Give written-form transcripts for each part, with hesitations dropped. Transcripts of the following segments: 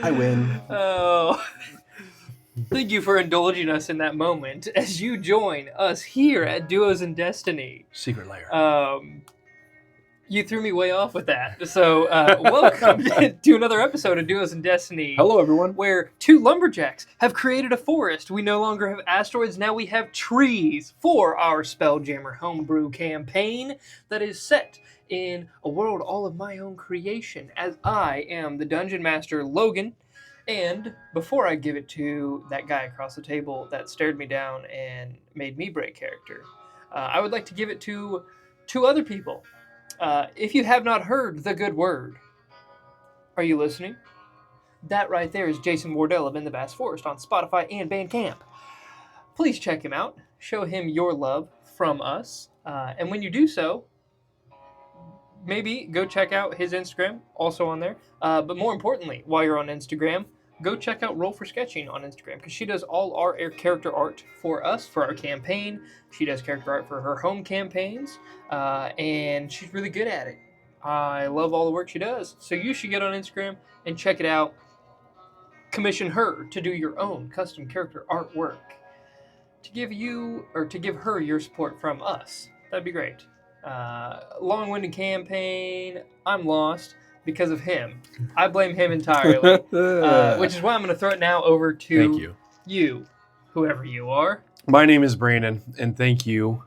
I win. Oh, thank you for indulging us in that moment as you join us here at Duos in Destiny. Secret lair. You threw me way off with that. So, welcome to another episode of Duos in Destiny. Hello, everyone. Where two lumberjacks have created a forest. We no longer have asteroids, now we have trees for our Spelljammer homebrew campaign that is set in a world all of my own creation, as I am the Dungeon Master Logan. And before I give it to that guy across the table that stared me down and made me break character, I would like to give it to two other people. If you have not heard the good word, are you listening? That right there is Jason Wardell of In the Vast Forest on Spotify and Bandcamp. Please check him out. Show him your love from us. And when you do so, maybe go check out his Instagram, also on there. But more importantly, while you're on Instagram, go check out Roll for Sketching on Instagram, because she does all our character art for us, for our campaign. She does character art for her home campaigns, and she's really good at it. I love all the work she does. So you should get on Instagram and check it out. Commission her to do your own custom character artwork. To give her your support from us. That'd be great. Long-winded campaign. I'm lost because of him. I blame him entirely. Which is why I'm going to throw it now over to you, whoever you are. My name is Brandon, and thank you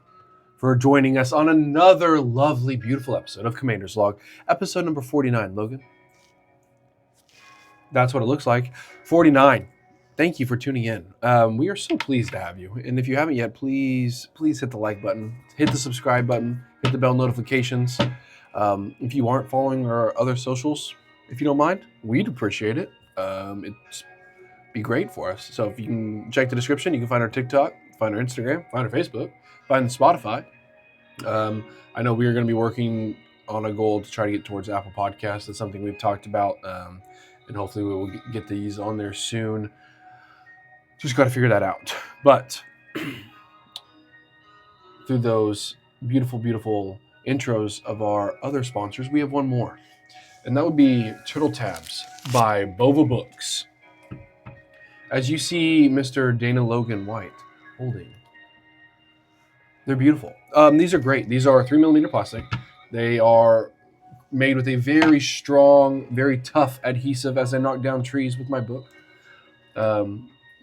for joining us on another lovely, beautiful episode of Commander's Log, episode number 49, Logan. That's what it looks like. 49. Thank you for tuning in. We are so pleased to have you. And if you haven't yet, please hit the like button, hit the subscribe button, hit the bell notifications. If you aren't following our other socials, if you don't mind, we'd appreciate it. It'd be great for us. So if you can check the description, you can find our TikTok, find our Instagram, find our Facebook, find the Spotify. I know we are going to be working on a goal to try to get towards Apple Podcasts. That's something we've talked about. And hopefully we will get these on there soon. Just got to figure that out. But through those beautiful, beautiful intros of our other sponsors, we have one more. And that would be Turtle Tabs by Bova Books. As you see Mr. Dana Logan White holding, they're beautiful. These are great. These are 3mm plastic. They are made with a very strong, very tough adhesive as I knock down trees with my book.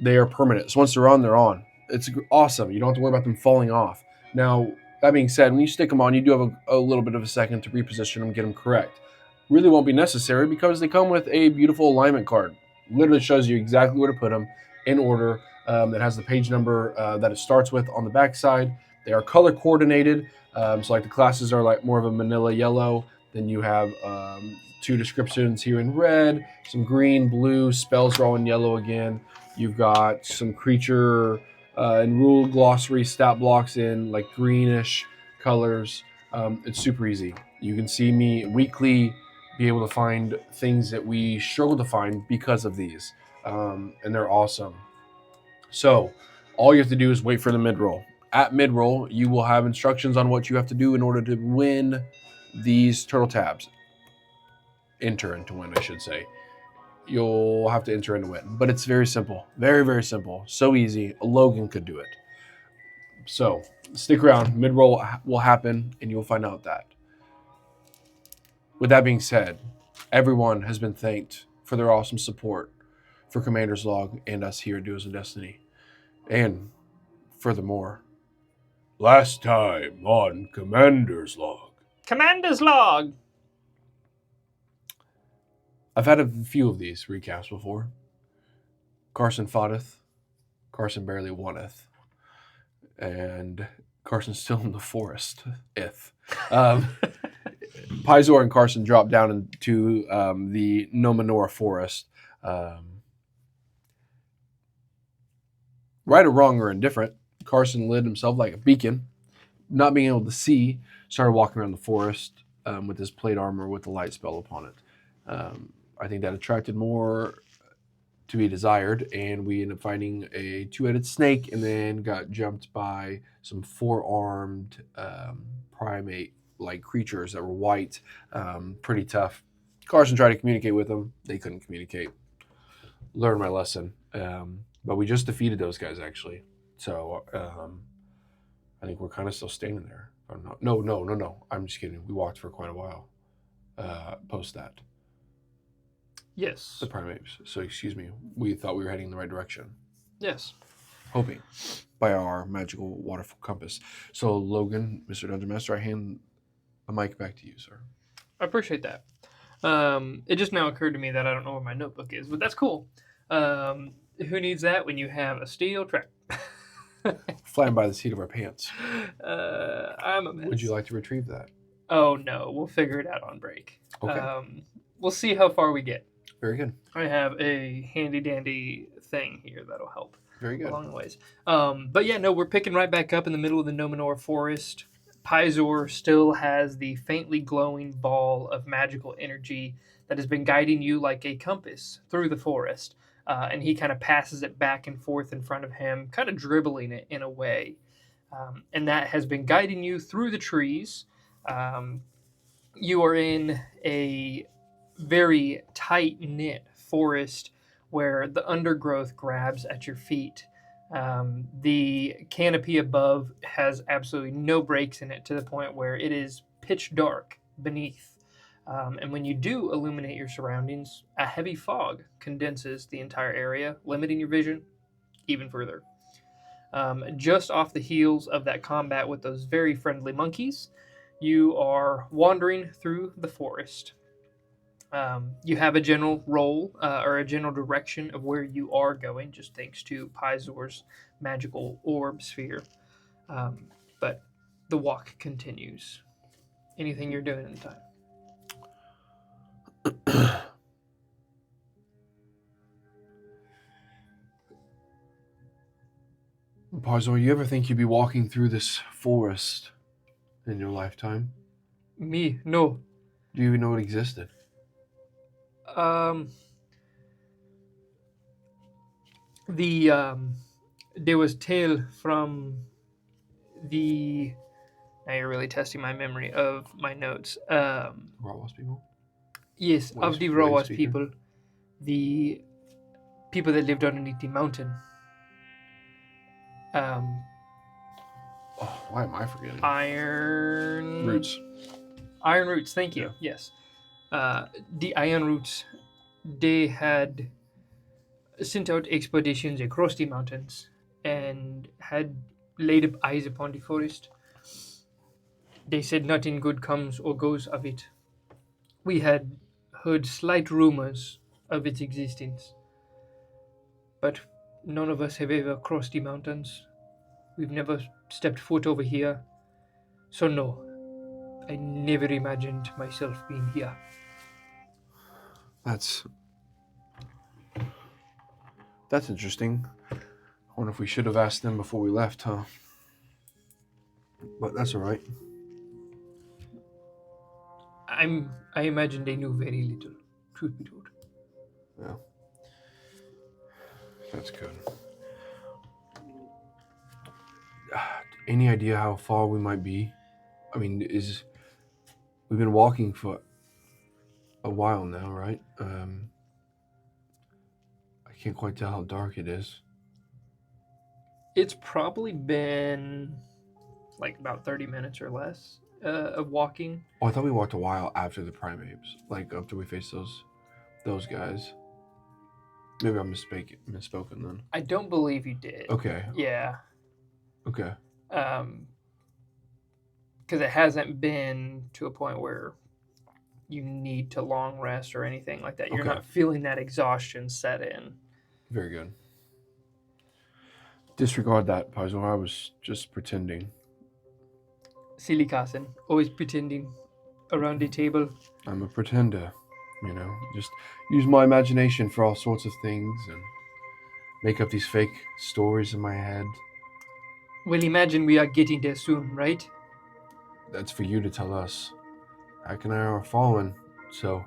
They are permanent. So once they're on, they're on. It's awesome. You don't have to worry about them falling off. Now, that being said, when you stick them on, you do have a little bit of a second to reposition them, get them correct. Really won't be necessary because they come with a beautiful alignment card. Literally shows you exactly where to put them in order. It has the page number that it starts with on the back side. They are color coordinated. So like the classes are like more of a manila yellow. Then you have two descriptions here in red, some green, blue, spells are all in yellow again. You've got some creature and rule glossary stat blocks in like greenish colors. It's super easy. You can see me weekly be able to find things that we struggle to find because of these. And they're awesome. So all you have to do is wait for the mid-roll. At mid-roll, you will have instructions on what you have to do in order to win these turtle tabs. Enter and to win, I should say. You'll have to enter and to win. But it's very simple. Very, very simple. So easy. Logan could do it. So stick around. Mid-roll will happen, and you'll find out that. With that being said, everyone has been thanked for their awesome support for Commander's Log and us here at Duos of Destiny. And furthermore, last time on Commander's Log. Commander's Log! I've had a few of these recaps before. Karson foughteth, Karson barely wanteth, and Karson's still in the forest. Pizor and Karson dropped down into the Nomanora forest. Right or wrong or indifferent, Karson lit himself like a beacon, not being able to see, started walking around the forest with his plate armor with the light spell upon it. I think that attracted more to be desired, and we ended up finding a two-headed snake and then got jumped by some four-armed primate like creatures that were white, pretty tough. Karson tried to communicate with them. They couldn't communicate. Learned my lesson. But we just defeated those guys, actually. So I think we're kind of still standing there. Or not. No. I'm just kidding. We walked for quite a while post that. Yes. The primates. So, excuse me. We thought we were heading in the right direction. Yes. Hoping. By our magical waterfall compass. So, Logan, Mr. Dungeon Master, I hand the mic back to you, sir. I appreciate that. It just now occurred to me that I don't know where my notebook is, but that's cool. Who needs that when you have a steel trap? Flying by the seat of our pants. I'm a mess. Would you like to retrieve that? Oh, no. We'll figure it out on break. Okay. We'll see how far we get. Very good. I have a handy-dandy thing here that'll help. Very good. Along the ways. But yeah, no, we're picking right back up in the middle of the Nomanora forest. Pizor still has the faintly glowing ball of magical energy that has been guiding you like a compass through the forest. And he kind of passes it back and forth in front of him, kind of dribbling it in a way. And that has been guiding you through the trees. You are in a very tight-knit forest where the undergrowth grabs at your feet. The canopy above has absolutely no breaks in it to the point where it is pitch dark beneath. And when you do illuminate your surroundings, a heavy fog condenses the entire area, limiting your vision even further. Just off the heels of that combat with those very friendly monkeys, you are wandering through the forest. You have a general role or a general direction of where you are going, just thanks to Pizor's magical orb sphere. But the walk continues. Anything you're doing in the time? Pizor, you ever think you'd be walking through this forest in your lifetime? Me? No. Do you even know it existed? There was tale from the. Now you're really testing my memory of my notes. Rawas people? Yes, What of is- the what is Rawas speaking? people, the people that lived underneath the mountain. Oh, why am I forgetting? Iron Roots. Iron Roots, thank you. Yes. The Iron Roots, they had sent out expeditions across the mountains and had laid eyes upon the forest. They said nothing good comes or goes of it. We had heard slight rumors of its existence, but none of us have ever crossed the mountains. We've never stepped foot over here. So no, I never imagined myself being here. That's interesting. I wonder if we should have asked them before we left, huh? But that's all right. I imagine they knew very little, truth be told. Yeah. That's good. Any idea how far we might be? I mean, we've been walking for a while now, right? I can't quite tell how dark it is. It's probably been like about 30 minutes or less of walking. Oh, I thought we walked a while after the primates, like after we faced those guys. Maybe I'm misspoken then. I don't believe you did. Okay. Yeah. Okay. Because it hasn't been to a point where you need to long rest or anything like that. You're Okay. not feeling that exhaustion set in. Very good. Disregard that, Pizor. I was just pretending. Silly Karson, always pretending around a table. I'm a pretender, just use my imagination for all sorts of things and make up these fake stories in my head. Well, imagine we are getting there soon, right? That's for you to tell us. Hack and I are fallen, so...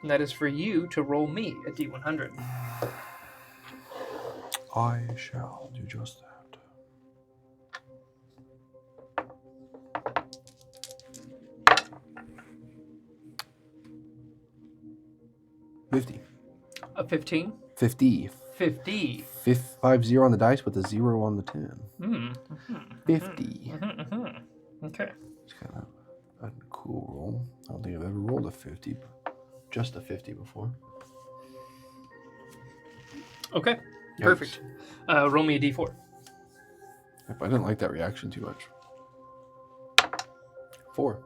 And that is for you to roll me a D100. I shall do just that. 50. A 15? 50. 50. 50 on the dice with a 0 on the 10. Mm. 50. Okay. It's kind of a cool roll. I don't think I've ever rolled a 50. Just a 50 before. Okay. Yikes. Perfect. Roll me a d4. I didn't like that reaction too much. 4.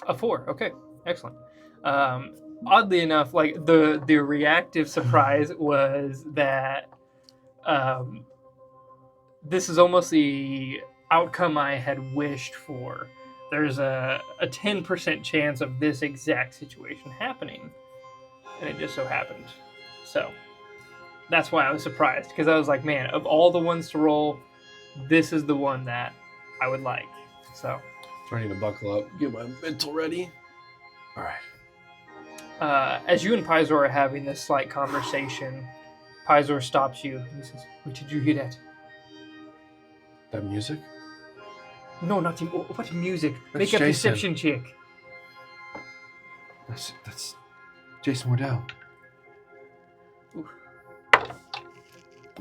A 4. Okay. Excellent. Oddly enough, like the reactive surprise was that this is almost the outcome I had wished for. There's a 10% chance of this exact situation happening, and it just so happened. So that's why I was surprised, because I was like, man, of all the ones to roll, this is the one that I would like. So I need to buckle up, get my mental ready. All right. As you and Pizor are having this slight conversation, Pizor stops you and he says, "Wait, did you hear that?" That music? No, not him. What music? That's Make a Jason. perception check. That's Jason Wardell.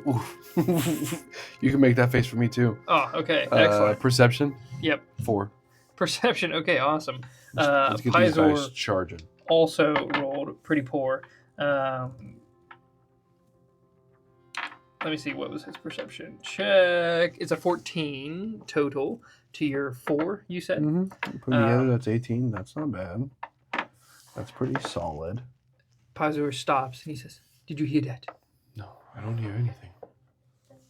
Oof. You can make that face for me too. Oh, okay. Excellent. Perception? Yep. 4. Perception. Okay, awesome. Let's get these Pizor guys charging. also rolled pretty poor. Let me see, what was his perception check? It's a 14 total to your 4, you said? Mm-hmm. Put together, that's 18. That's not bad. That's pretty solid. Pizor stops and he says, "Did you hear that?" No, I don't hear anything. What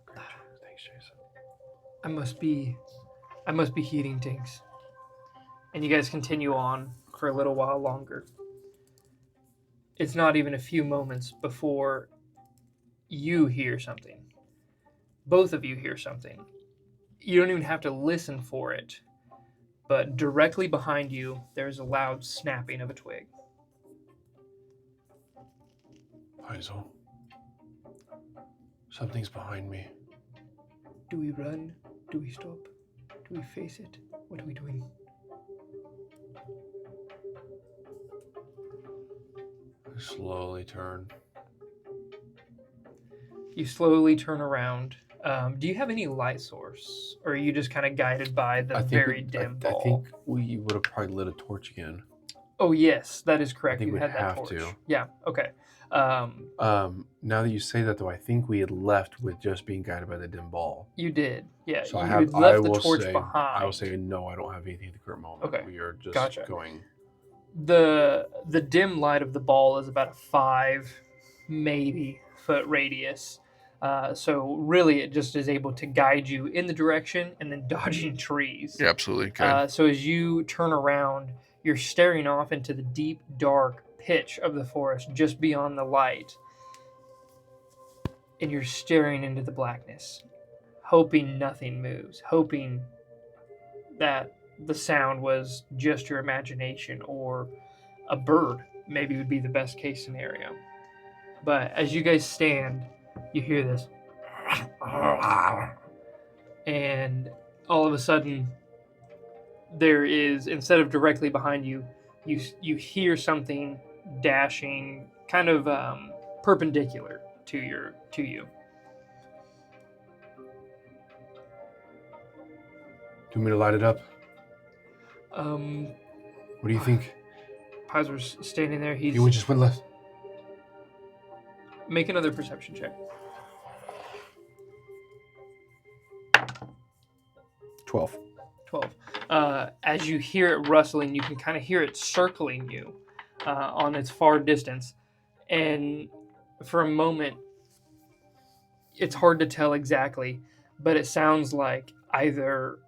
a creature. Thanks, Jason. I must be hearing things. And you guys continue on for a little while longer. It's not even a few moments before you hear something. Both of you hear something. You don't even have to listen for it. But directly behind you, there's a loud snapping of a twig. Paizo. Something's behind me. Do we run? Do we stop? Do we face it? What are we doing? I slowly turn. You slowly turn around. Do you have any light source? Or are you just kind of guided by the very dim ball? I think we would have probably lit a torch again. Oh, yes, that is correct. I think you we'd had that have torch. to. Yeah, okay. Now that you say that, though, I think we had left with just being guided by the dim ball. You did, yeah. So you had left the torch behind. I will say no. I don't have anything at the current moment. Okay, we are just gotcha. going. The dim light of the ball is about a 5, maybe foot radius. So really, it just is able to guide you in the direction and then dodging trees. Yeah, absolutely. Okay. So as you turn around, you're staring off into the deep, dark pitch of the forest just beyond the light. And you're staring into the blackness, hoping nothing moves, hoping that the sound was just your imagination or a bird, maybe would be the best case scenario. But as you guys stand, you hear this. And all of a sudden, there is, instead of directly behind you, you hear something dashing kind of perpendicular to you. Do you want me to light it up? What do you think? Pizor's standing there. You would just went left. Make another perception check. 12. 12. As you hear it rustling, you can kind of hear it circling you on its far distance. And for a moment, it's hard to tell exactly, but it sounds like either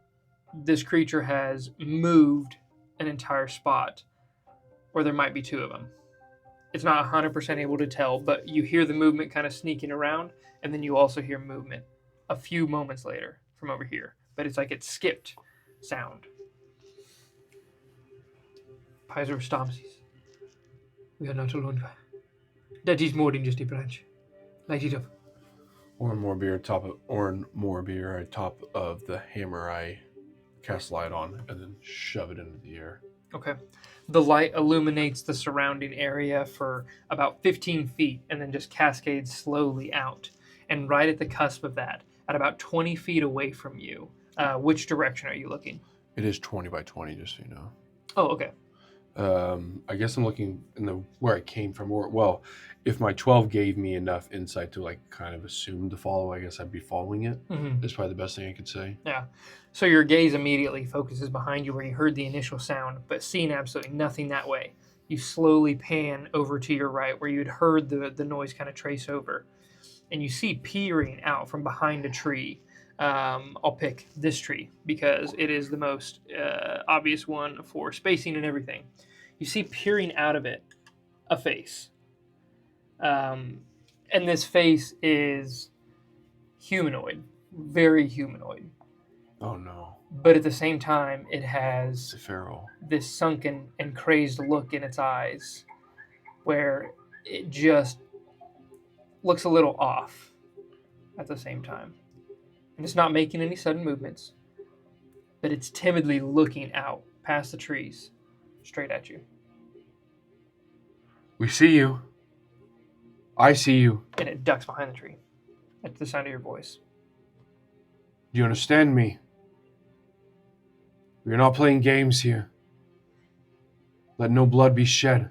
this creature has moved an entire spot, or there might be 2 of them. It's not 100% able to tell, but you hear the movement kind of sneaking around, and then you also hear movement a few moments later from over here. But it's like it skipped sound. Pizor stomps. We are not alone. That is more than just a branch. Light it up. Or more beer, top of the hammer I cast light on, and then shove it into the air. Okay. The light illuminates the surrounding area for about 15 feet and then just cascades slowly out. And right at the cusp of that, at about 20 feet away from you, which direction are you looking? It is 20 by 20, just so you know. Oh, okay. I guess I'm looking in the where I came from. Or well, if my 12 gave me enough insight to like kind of assume to follow, I guess I'd be following it. Mm-hmm. That's probably the best thing I could say. Yeah. So your gaze immediately focuses behind you where you heard the initial sound, but seeing absolutely nothing that way. You slowly pan over to your right where you'd heard the noise kind of trace over. And you see peering out from behind a tree. I'll pick this tree because it is the most obvious one for spacing and everything. You see peering out of it a face. And this face is humanoid, very humanoid. Oh no, But at the same time, it it's has a feral. this sunken and crazed look in its eyes where it just looks a little off at the same time. And it's not making any sudden movements, but it's timidly looking out past the trees straight at you. We see you. I see you. And it ducks behind the tree at the sound of your voice. Do you understand me? We are not playing games here. Let no blood be shed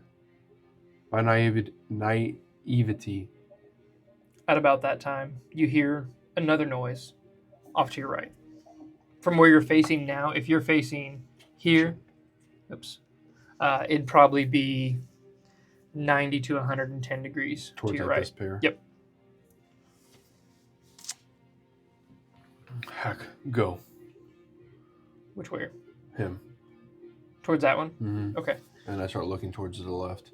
by naivety. At about that time, you hear another noise off to your right. From where you're facing now, if you're facing here, it'd probably be 90 to 110 degrees Towards to your that right. despair. Yep. Heck, go. Which way? Him. Towards that one? Mm-hmm. Okay. And I start looking towards the left.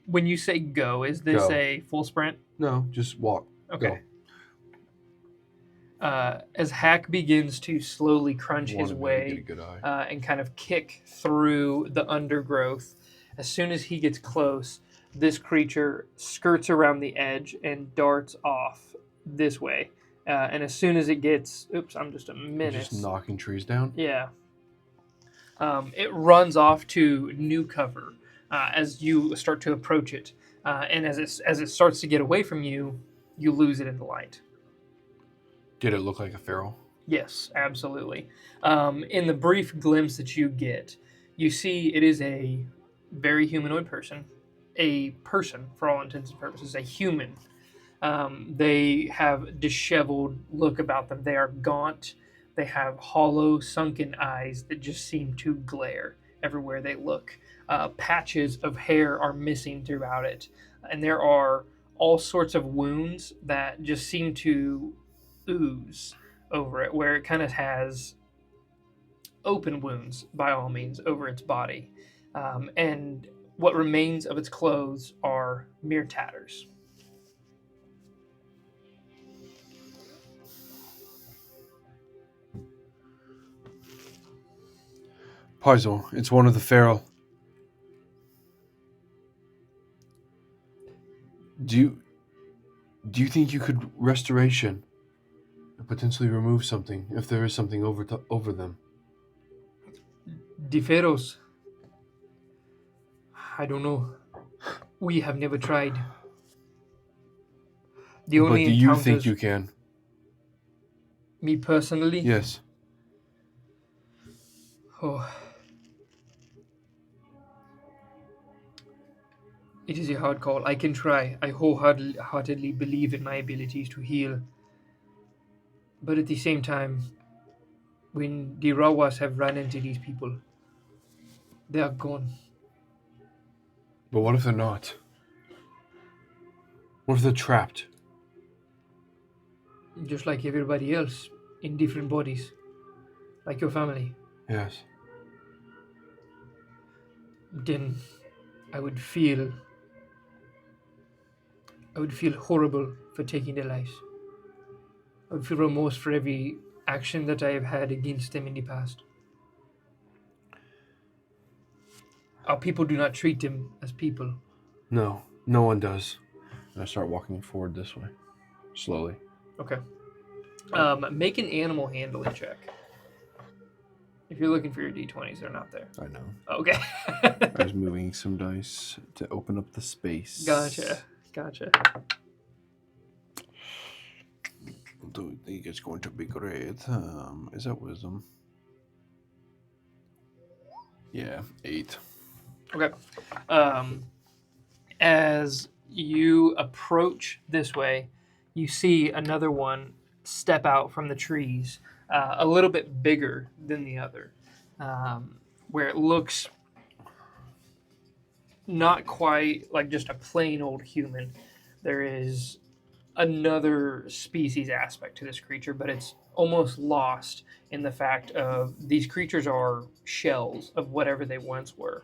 When you say go, is this Go. a full sprint? No, just walk. Okay. As Hack begins to slowly crunch his Wanted me to way get a good eye. and kind of kick through the undergrowth, as soon as he gets close, this creature skirts around the edge and darts off this way. And as soon as it gets... Oops, I'm just a minute. Just knocking trees down? Yeah. It runs off to new cover as you start to approach it. And as it starts to get away from you, you lose it in the light. Did it look like a feral? Yes, absolutely. In the brief glimpse that you get, you see it is a very humanoid person. A person, for all intents and purposes, a human. They have disheveled look about them. They are gaunt. They have hollow, sunken eyes that just seem to glare everywhere they look. Patches of hair are missing throughout it. And there are all sorts of wounds that just seem to ooze over it, where it kind of has open wounds, by all means, over its body. And what remains of its clothes are mere tatters. Puzzle. It's one of the feral. Do you think you could restoration and potentially remove something if there is something over them? Diferos. I don't know. We have never tried. The But only do you encounters, think you can? me personally, Yes. oh, it is a hard call. I can try. I wholeheartedly believe in my abilities to heal. But at the same time, when the Rawas have run into these people, they are gone. But what if they're not? What if they're trapped? Just like everybody else, in different bodies. Like your family. Yes. Then I would feel horrible for taking their lives. I would feel remorse for every action that I have had against them in the past. Our people do not treat them as people. No, no one does. And I start walking forward this way, slowly. Okay. Make an animal handling check. If you're looking for your d20s, they're not there. I know. Okay. I was moving some dice to open up the space. Gotcha. Don't think it's going to be great. Is that wisdom? Yeah, 8. Okay. As you approach this way, you see another one step out from the trees, a little bit bigger than the other, where it looks not quite like just a plain old human. There is another species aspect to this creature, but it's almost lost in the fact of these creatures are shells of whatever they once were.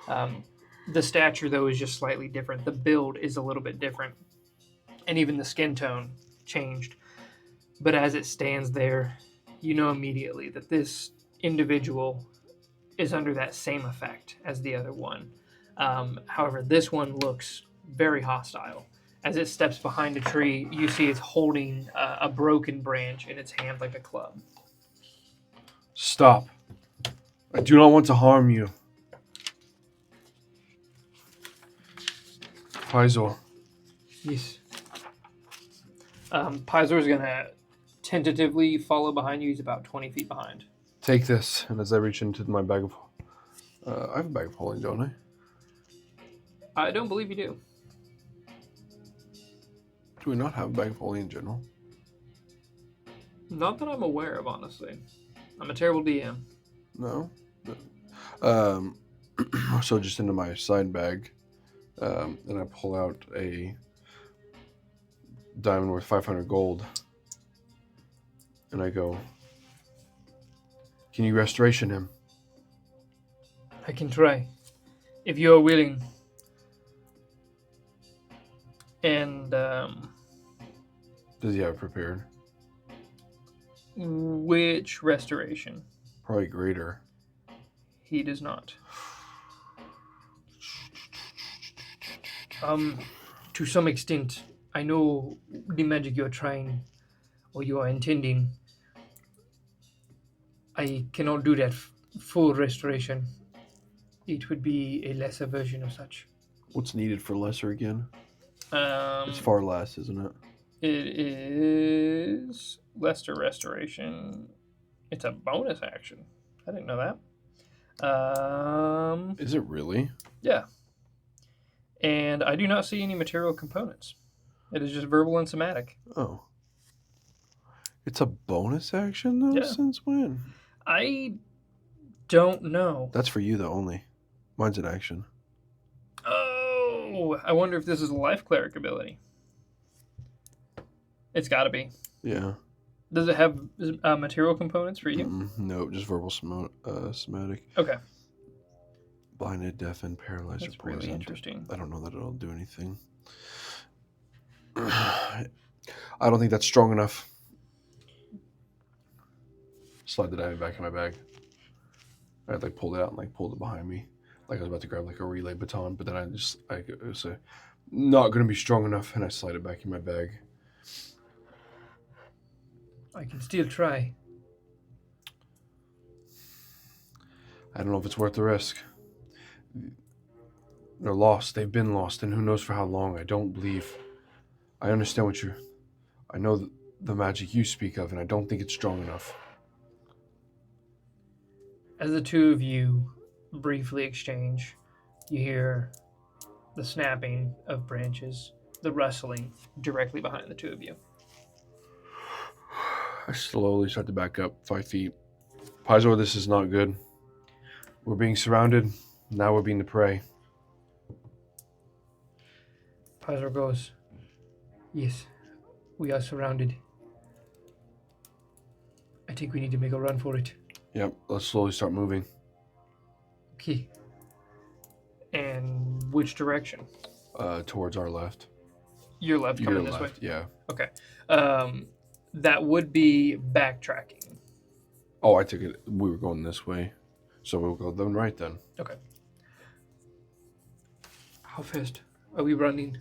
The stature, though, is just slightly different. The build is a little bit different, and even the skin tone changed. But as it stands there, you know immediately that this individual is under that same effect as the other one. However, this one looks very hostile. As it steps behind a tree, you see it's holding a broken branch in its hand like a club. Stop. I do not want to harm you. Pizor. Yes. Pizor is going to tentatively follow behind you. He's about 20 feet behind. Take this, and as I reach into my bag of... I have a bag of holding, don't I? I don't believe you do. Do we not have a bag of holding in general? Not that I'm aware of, honestly. I'm a terrible DM. No? So just into my side bag, and I pull out a diamond worth 500 gold, and I go, can you restoration him? I can try, if you are willing. And, Does he have it prepared? which restoration? Probably greater. He does not. To some extent, I know the magic you're trying, or you are intending. I cannot do that full restoration. It would be a lesser version of such. What's needed for lesser again? It's It's far less, isn't it? It is lesser restoration. It's a bonus action. I didn't know that. Is it really? Yeah. And I do not see any material components. It is just verbal and somatic. Oh. It's a bonus action, though? Yeah. Since when? I don't know. That's for you, though, only. Mine's an action. Oh, I wonder if this is a life cleric ability. It's got to be. Yeah. Does it have material components for you? No, just verbal somatic. Okay. Blinded, deafened, paralyzed, That's or poisoned. really interesting. I don't know that it'll do anything. I don't think that's strong enough. Slide the diamond back in my bag. I pulled it out and pulled it behind me. Like I was about to grab a relay baton, but then it was not going to be strong enough, and I slide it back in my bag. I can still try. I don't know if it's worth the risk. They're lost. They've been lost, and who knows for how long. I don't believe. I understand what you're... I know the magic you speak of, and I don't think it's strong enough. As the two of you briefly exchange, you hear the snapping of branches, the rustling directly behind the two of you. I slowly start to back up 5 feet. Pizor, this is not good. We're being surrounded. Now we're being the prey. Pizor goes, yes, we are surrounded. I think we need to make a run for it. Yep, let's slowly start moving. Okay. And which direction? Towards our left. Your left coming this way? Yeah. Okay. That would be backtracking. Oh, I took it. We were going this way. So we'll go then right then. Okay. How fast are we running?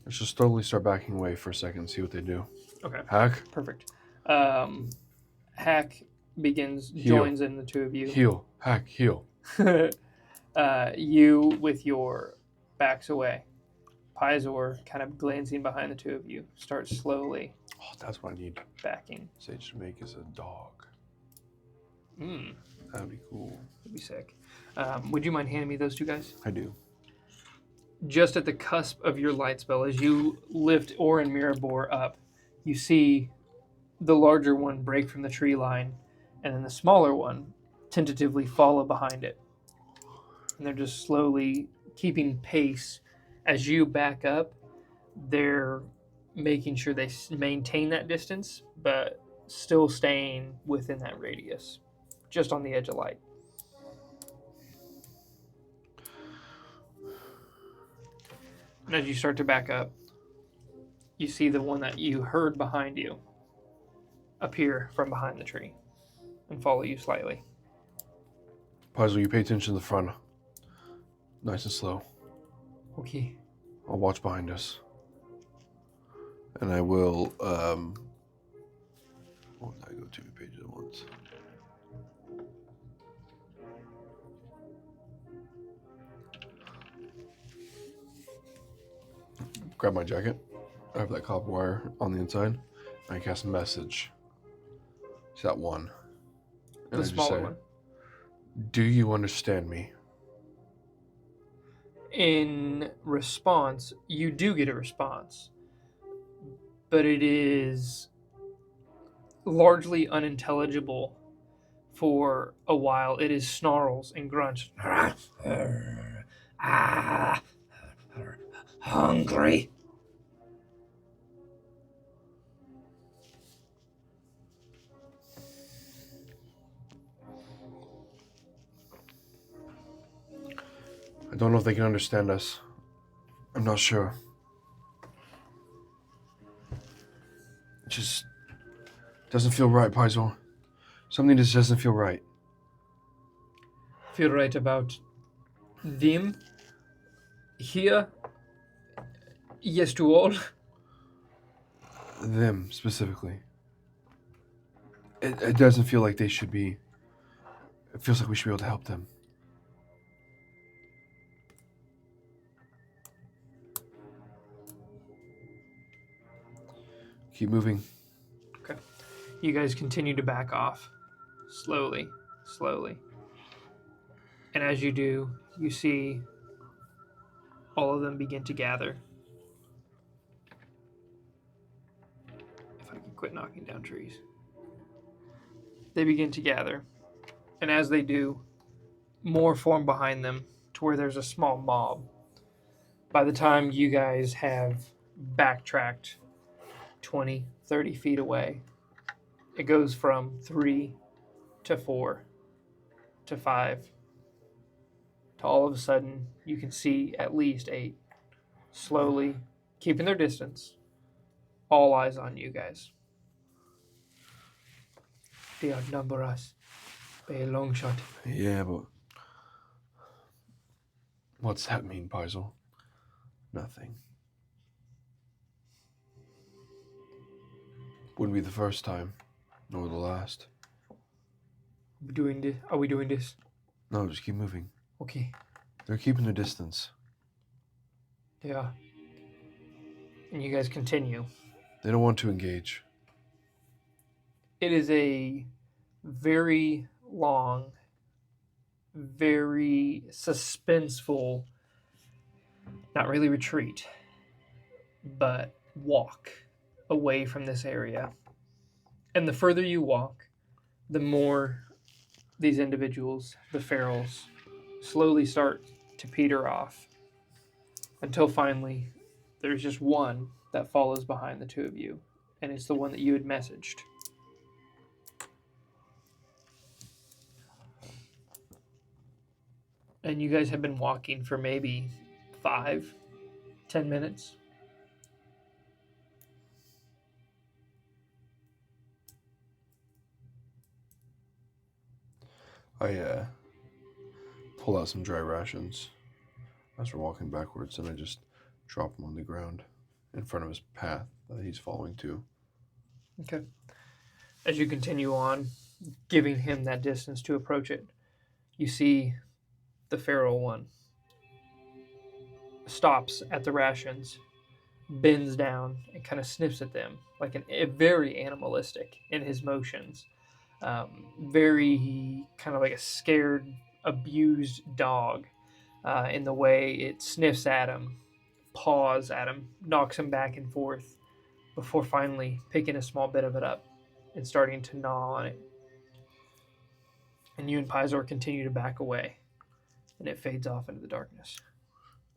Let's just slowly start backing away for a second and see what they do. Okay. Hack? Perfect. Hack joins in the two of you. Heal. Hack. Heal. You with your backs away. Pizor, kind of glancing behind the two of you, starts slowly Oh, that's what I need. backing. Sage to make is a dog. That'd be cool. That'd be sick. Would you mind handing me those two guys? I do. Just at the cusp of your light spell, as you lift Orin Mirabor up, you see the larger one break from the tree line, and then the smaller one tentatively follow behind it. And they're just slowly keeping pace. As you back up, they're making sure they maintain that distance, but still staying within that radius, just on the edge of light. And as you start to back up, you see the one that you heard behind you appear from behind the tree and follow you slightly. Paizo, you pay attention to the front. Nice and slow. Okay. I'll watch behind us. And I will, what did I go 2 pages at once? Grab my jacket. I have that copper wire on the inside. And I cast a message. It's that one. And The smaller one. Do you understand me? In response, you do get a response, but it is largely unintelligible for a while. It is snarls and grunts. Hungry. I don't know if they can understand us. I'm not sure. It just doesn't feel right, Paizo. Something just doesn't feel right. Feel right about them? Here? Yes to all? Them, specifically. It doesn't feel like they should be... It feels like we should be able to help them. Keep moving. Okay. You guys continue to back off. Slowly. And as you do, you see all of them begin to gather. If I can quit knocking down trees. They begin to gather. And as they do, more form behind them to where there's a small mob. By the time you guys have backtracked 20, 30 feet away, it goes from 3 to 4 to 5 to all of a sudden you can see at least 8, slowly keeping their distance, all eyes on you guys. They outnumber us by a long shot. Yeah, but what's that mean, Paizo? Nothing. Wouldn't be the first time, nor the last. Are we doing this? No, just keep moving. Okay. They're keeping their distance. They are. And you guys continue. They don't want to engage. It is a very long, very suspenseful, not really retreat, but walk away from this area. And the further you walk, the more these individuals, the ferals, slowly start to peter off until finally there's just one that follows behind the two of you, and it's the one that you had messaged. And you guys have been walking for maybe 5-10 minutes. I pull out some dry rations as we're walking backwards, and I just drop them on the ground in front of his path that he's following to. Okay. As you continue on, giving him that distance to approach it. You see the feral one stops at the rations, bends down, and kind of sniffs at them, like very animalistic in his motions. Very kind of like a scared, abused dog in the way it sniffs at him, paws at him, knocks him back and forth before finally picking a small bit of it up and starting to gnaw on it. And you and Pizor continue to back away, and it fades off into the darkness.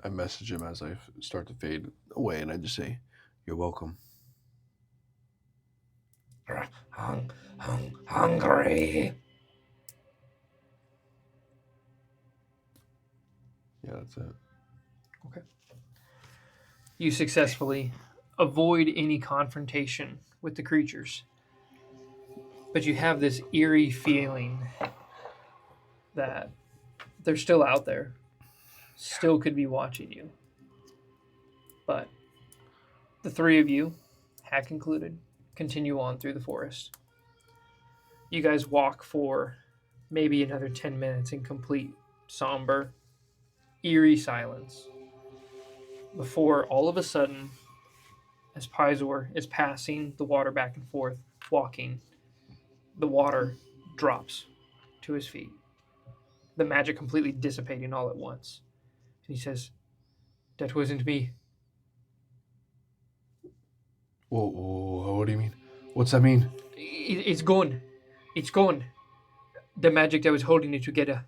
I message him as I start to fade away, and I just say, "You're welcome." Hungry. Yeah, that's it. Okay. You successfully avoid any confrontation with the creatures, but you have this eerie feeling that they're still out there, still could be watching you. But the three of you, Hack included, continue on through the forest. You guys walk for maybe another 10 minutes in complete, somber, eerie silence before all of a sudden, as Pizor is passing the water back and forth, walking, the water drops to his feet. The magic completely dissipating all at once. And he says, "That wasn't me." Whoa, what do you mean? What's that mean? It's gone. It's gone. The magic that was holding it together,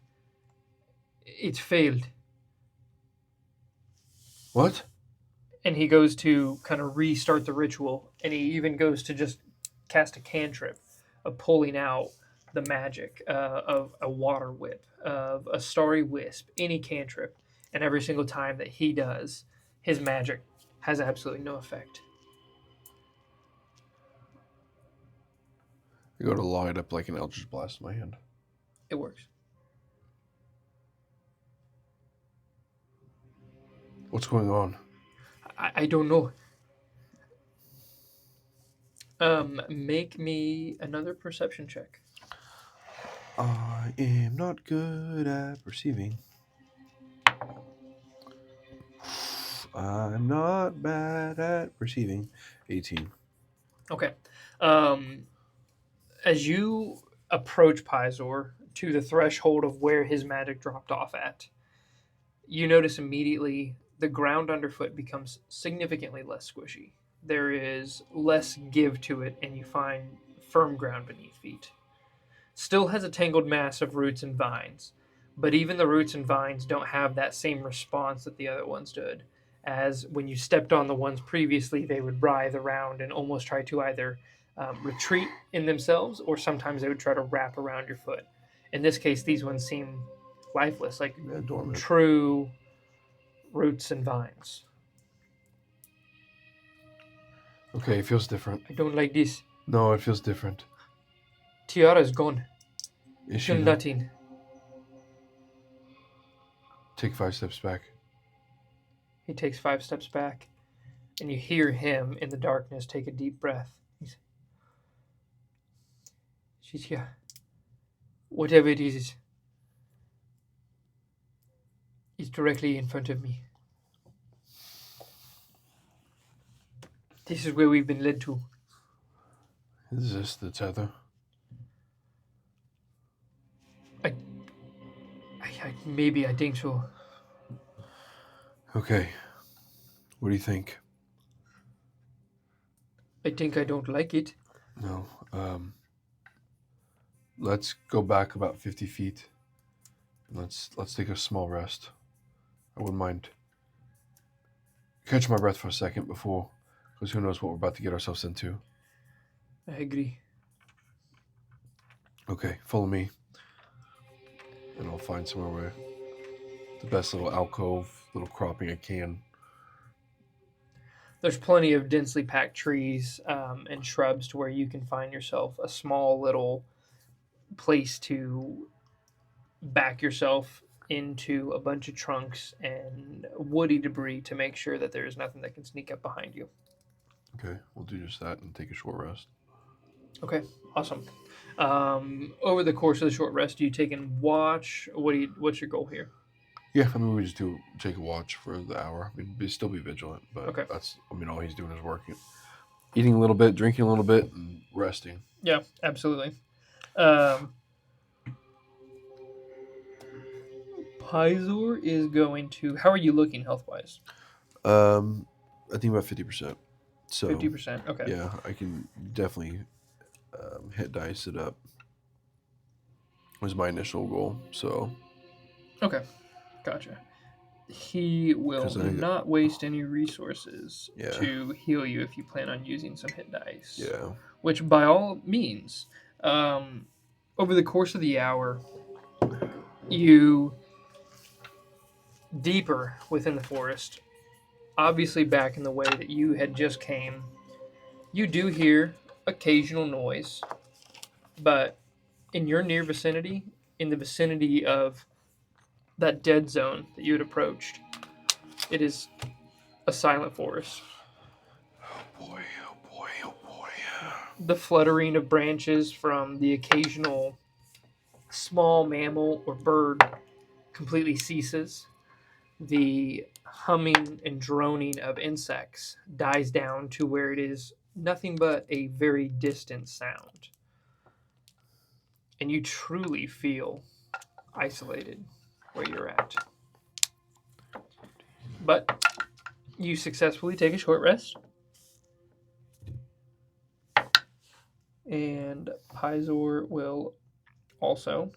it's failed. What? And he goes to kind of restart the ritual, and he even goes to just cast a cantrip of pulling out the magic of a water whip, of a starry wisp, any cantrip. And every single time that he does, his magic has absolutely no effect. I go to line up like an Eldritch Blast in my hand. It works. What's going on? I don't know. Make me another perception check. I am not good at perceiving. I'm not bad at perceiving. 18. Okay. As you approach Pizor to the threshold of where his magic dropped off at, you notice immediately the ground underfoot becomes significantly less squishy. There is less give to it, and you find firm ground beneath feet. Still has a tangled mass of roots and vines, but even the roots and vines don't have that same response that the other ones did. As when you stepped on the ones previously, they would writhe around and almost try to either retreat in themselves, or sometimes they would try to wrap around your foot. In this case, these ones seem lifeless, like Dormant. true roots and vines. Okay, it feels different. I don't like this. No, it feels different. Tiara's gone. Is she Still not? nothing. Take 5 steps back. He takes 5 steps back, and you hear him in the darkness take a deep breath. She's here. Whatever it is directly in front of me. This is where we've been led to. Is this the tether? Maybe, I think so. Okay. What do you think? I think I don't like it. No. Let's go back about 50 feet. Let's take a small rest. I wouldn't mind catch my breath for a second before, because who knows what we're about to get ourselves into. I agree. Okay, follow me. And I'll find somewhere where the best little alcove, little cropping I can. There's plenty of densely packed trees and shrubs to where you can find yourself a small little place to back yourself into a bunch of trunks and woody debris to make sure that there's nothing that can sneak up behind you. Okay, we'll do just that and take a short rest. Okay, awesome. Over the course of the short rest, do you take and watch? What's your goal here? Yeah, I mean, we just take a watch for the hour. I mean, still be vigilant, but Okay. that's, I mean, all he's doing is working, eating a little bit, drinking a little bit, and resting. Yeah, absolutely. Pizor is going to. How are you looking health wise? I think about 50%. So 50%. Okay. yeah, I can definitely hit dice it up. Was my initial goal. So Okay. Gotcha. He will 'Cause I- not waste any resources Yeah. to heal you if you plan on using some hit dice. yeah, Which, by all means, over the course of the hour, you deeper within the forest, obviously back in the way that you had just came, you do hear occasional noise, but in your near vicinity, in the vicinity of that dead zone that you had approached, it is a silent forest. oh boy, oh boy, oh boy. The fluttering of branches from the occasional small mammal or bird completely ceases. The humming and droning of insects dies down to where it is nothing but a very distant sound. And you truly feel isolated where you're at. But you successfully take a short rest. And Pizor will also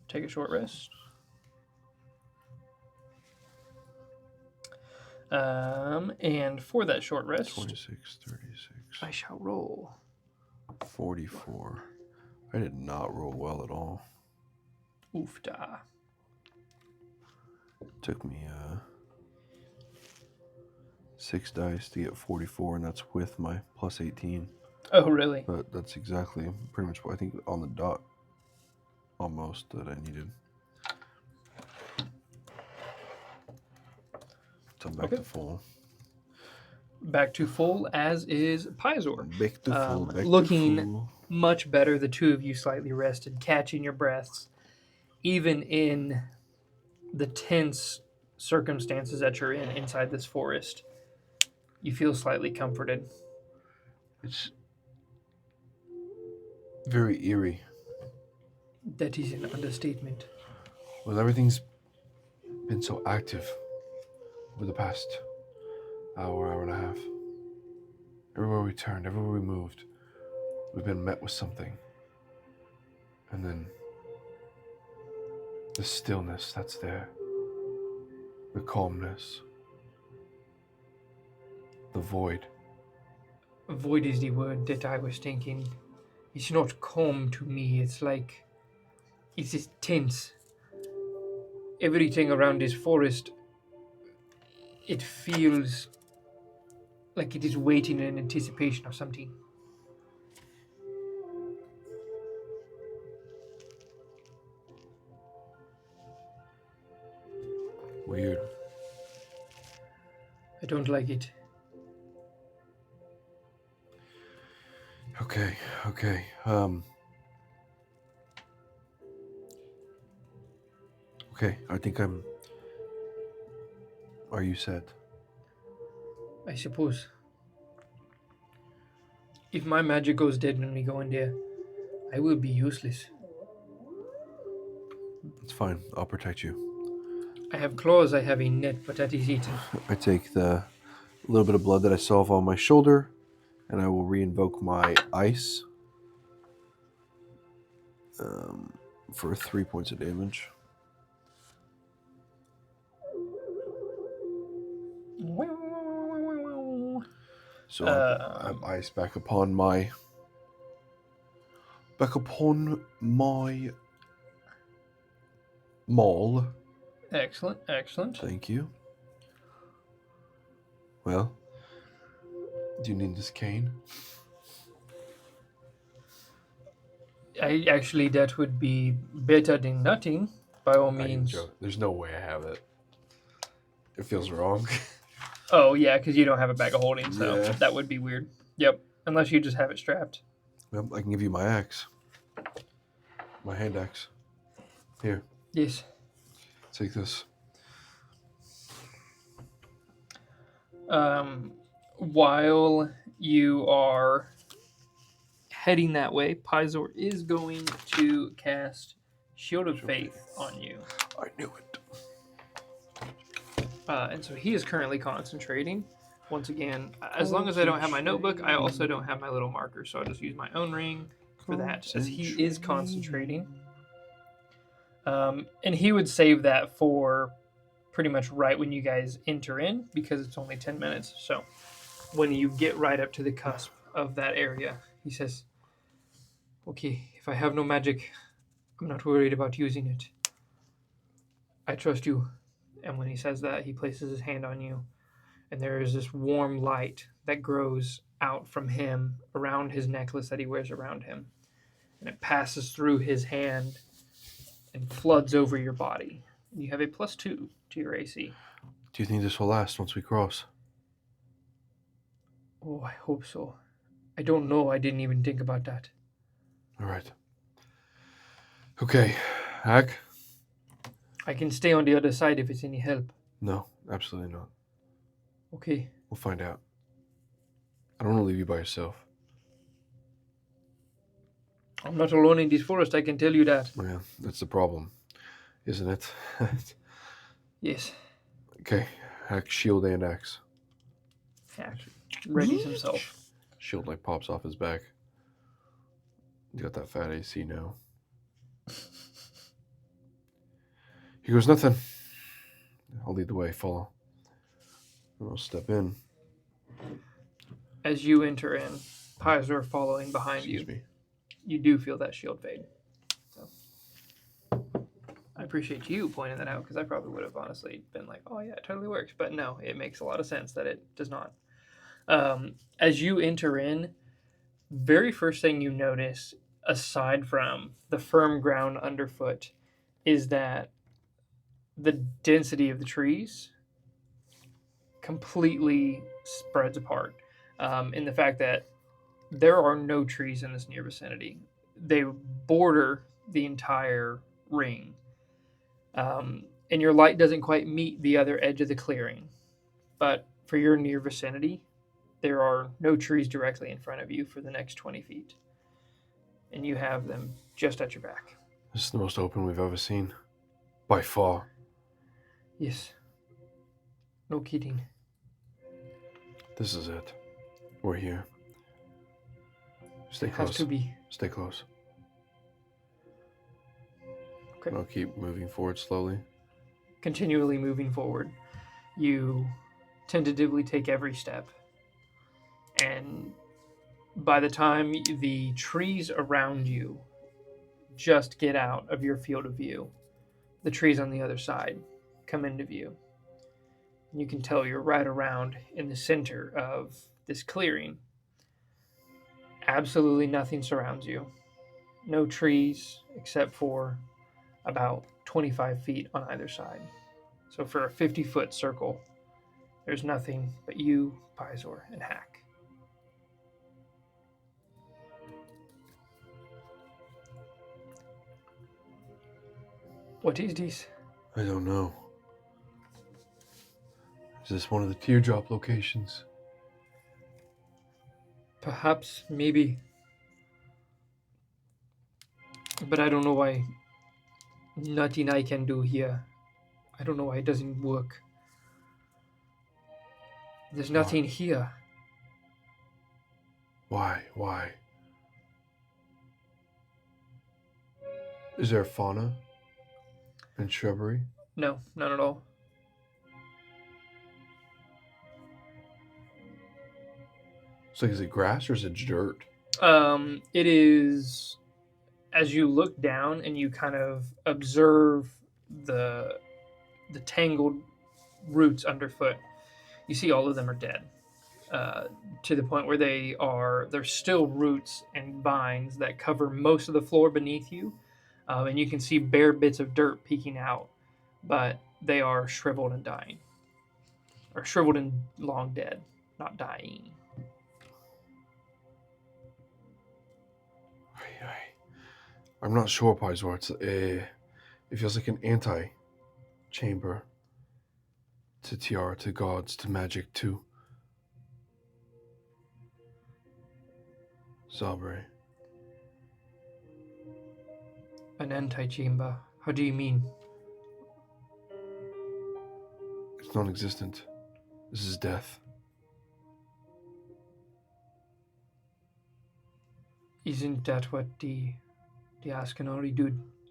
take a short rest. And for that short rest, 26, 36, I shall roll. 44. I did not roll well at all. Oofda. Took me 6 dice to get 44, and that's with my plus 18. Oh, really? But that's exactly pretty much what I think on the dot almost that I needed. So I'm back to full. Back to full, as is Pizor. Back to full. Back looking to full. Much better. The two of you slightly rested, catching your breaths. Even in the tense circumstances that you're in inside this forest, you feel slightly comforted. It's very eerie. That is an understatement. Well, everything's been so active over the past hour and a half. Everywhere we turned, everywhere we moved, we've been met with something. And then the stillness that's there, the calmness, the void. Void is the word that I was thinking. It's not calm to me. It's like it's just tense. Everything around this forest, it feels like it is waiting in anticipation of something. Weird. I don't like it. Okay. Okay, I think I'm... Are you set? I suppose. If my magic goes dead when we go in there, I will be useless. It's fine. I'll protect you. I have claws, I have a net, but that is it. I take the little bit of blood that I saw on my shoulder, and I will re-invoke my ice for 3 points of damage. So I have ice back upon my maul. Excellent. Thank you. Well, do you need this cane? Actually, that would be better than nothing, by all means. There's no way I have it. It feels wrong. Oh, yeah, because you don't have a bag of holding, so Yeah. that would be weird. Yep, unless you just have it strapped. Well, I can give you my axe. my hand axe. Here, Yes. take this. While you are heading that way, Pizor is going to cast Shield of Faith on you. I knew it. And so he is currently concentrating. Once again, as long as I don't have my notebook, I also don't have my little marker, so I'll just use my own ring for that, as he is concentrating. And he would save that for pretty much right when you guys enter in, because it's only 10 minutes. So when you get right up to the cusp of that area, he says, okay, if I have no magic, I'm not worried about using it. I trust you. And when he says that, he places his hand on you, and there is this warm light that grows out from him around his necklace that he wears around him. And it passes through his hand and floods over your body. You have a +2 to your AC. Do you think this will last once we cross? Oh, I hope so. I don't know. I didn't even think about that. All right. Okay, Hack? I can stay on the other side if it's any help. No, absolutely not. Okay. We'll find out. I don't want to leave you by yourself. I'm not alone in this forest, I can tell you that. Yeah, that's the problem, isn't it? Yes. Okay, Hack, shield and axe. Hack readies himself. Shield like pops off his back. You got that fat AC now. He goes, nothing. I'll lead the way, follow. And I'll step in. As you enter in, Pizor following behind Excuse you, me. you do feel that shield fade. So I appreciate you pointing that out, because I probably would have honestly been like, oh yeah, it totally works. But no, it makes a lot of sense that it does not. As you enter in, very first thing you notice, aside from the firm ground underfoot, is that the density of the trees completely spreads apart. In the fact that there are no trees in this near vicinity. They border the entire ring. And your light doesn't quite meet the other edge of the clearing. But for your near vicinity, there are no trees directly in front of you for the next 20 feet. And you have them just at your back. This is the most open we've ever seen. By far. Yes. No kidding. This is it. We're here. Stay It close. has to be. Stay close. Okay. I'll keep moving forward slowly. Continually moving forward, you tentatively take every step. And by the time the trees around you just get out of your field of view, the trees on the other side come into view. And you can tell you're right around in the center of this clearing. Absolutely nothing surrounds you. No trees except for about 25 feet on either side. So for a 50-foot circle, there's nothing but you, Pizor, and Hack. What is this? I don't know. Is this one of the teardrop locations? Perhaps, maybe. But I don't know why nothing I can do here. I don't know why it doesn't work. There's nothing here. Why? Is there fauna and shrubbery? No, none at all. It's like, is it grass or is it dirt? It is, as you look down and you kind of observe the tangled roots underfoot, you see all of them are dead. To the point where there's still roots and vines that cover most of the floor beneath you. And you can see bare bits of dirt peeking out, but they are shriveled and dying. Or shriveled and long dead, not dying. I'm not sure, Pizor. It feels like an anti-chamber to tiara, to gods, to magic, to Sabre. An anti-chamber. How do you mean? It's non-existent. This is death. Isn't that what the Ascanori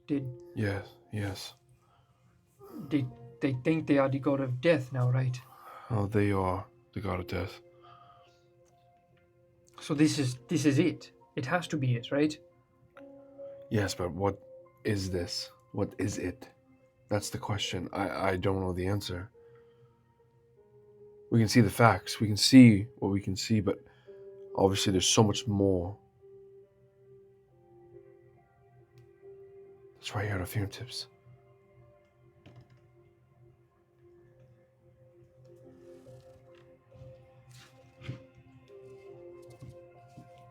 did? Yes. They think they are the god of death now, right? Oh, they are the god of death. So this is it. It has to be it, right? Yes, but what is this? What is it? That's the question. I don't know the answer. We can see the facts. We can see what we can see, but obviously there's so much more. It's right here at our fingertips.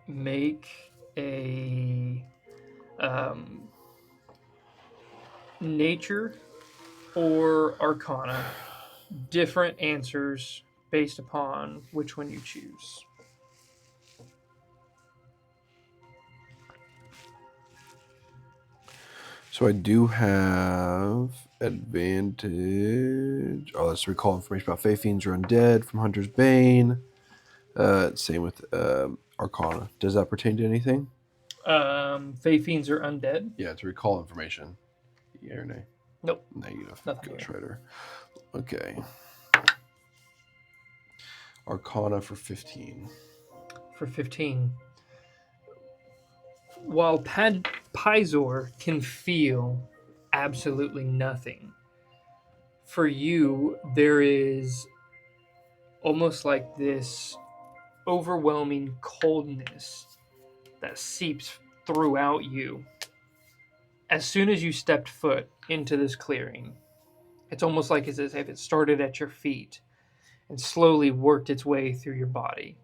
Make a nature or arcana. Different answers based upon which one you choose. So I do have advantage. Oh, let's recall information about Fey Fiends or Undead from Hunter's Bane. Same with Arcana. Does that pertain to anything? Fey Fiends are undead. Yeah, to recall information. Yeah or nay? Nope. Negative. Nothing Good here. Shredder. Okay. Arcana for 15. For 15. While Pizor can feel absolutely nothing, for you, there is almost like this overwhelming coldness that seeps throughout you. As soon as you stepped foot into this clearing, it's almost like as if it started at your feet and slowly worked its way through your body.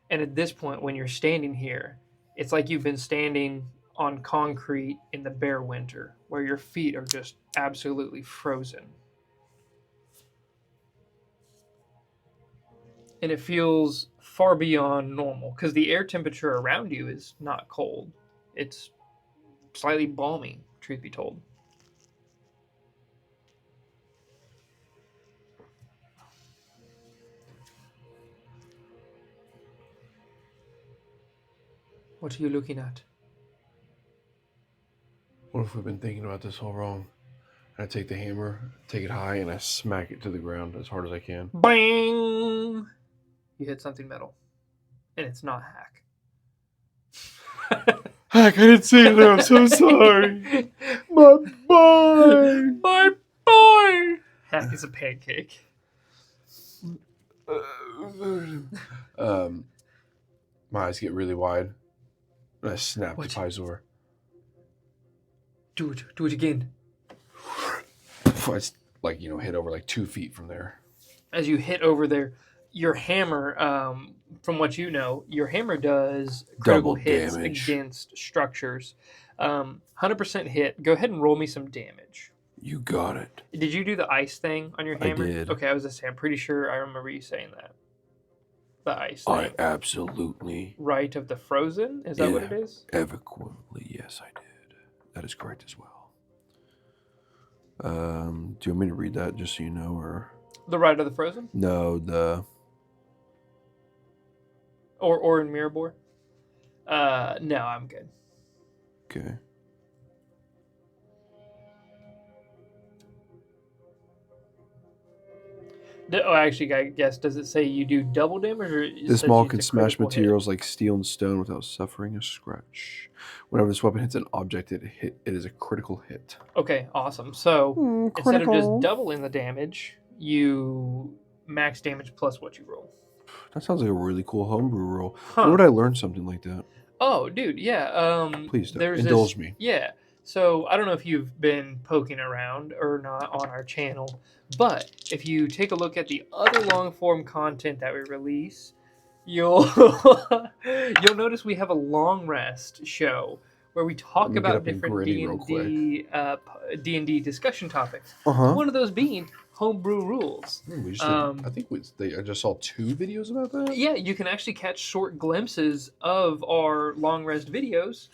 And at this point, when you're standing here, it's like you've been standing on concrete in the bare winter, where your feet are just absolutely frozen. And it feels far beyond normal, because the air temperature around you is not cold. It's slightly balmy, truth be told. What are you looking at? What if we've been thinking about this all wrong? I take the hammer, take it high, and I smack it to the ground as hard as I can. Bang! You hit something metal. And it's not Hack. Hack, I didn't see it there. I'm so sorry. My boy! My boy! Hack is a pancake. My eyes get really wide. And I snap What? to Pizor. Do it again. I hit over 2 feet from there. As you hit over there, your hammer, from what you know, your hammer does critical Double hits damage against structures. 100% hit. Go ahead and roll me some damage. You got it. Did you do the ice thing on your hammer? I did. Okay, I was just saying, I'm pretty sure I remember you saying that. The ice thing. I absolutely. Right of the frozen? Is that what it is? Equivalently, yes, I did. That is correct as well. Do you want me to read that just so you know, or The right of the frozen? no? Or in Mirabor? No, I'm good. Okay. Actually, I guess, does it say you do double damage? Or This maul can smash materials like steel and stone without suffering a scratch. Whenever this weapon hits an object, it is a critical hit. Okay, awesome. So instead of just doubling the damage, you max damage plus what you roll. That sounds like a really cool homebrew roll. Huh. Where would I learn something like that? Oh, dude, yeah. Please don't. Indulge me. Yeah. So I don't know if you've been poking around or not on our channel, but if you take a look at the other long form content that we release, you'll notice we have a long rest show where we talk me get about up and different gritty real D&D discussion topics. Uh-huh. One of those being homebrew rules. We just I think I just saw 2 videos about that. Yeah, you can actually catch short glimpses of our long rest videos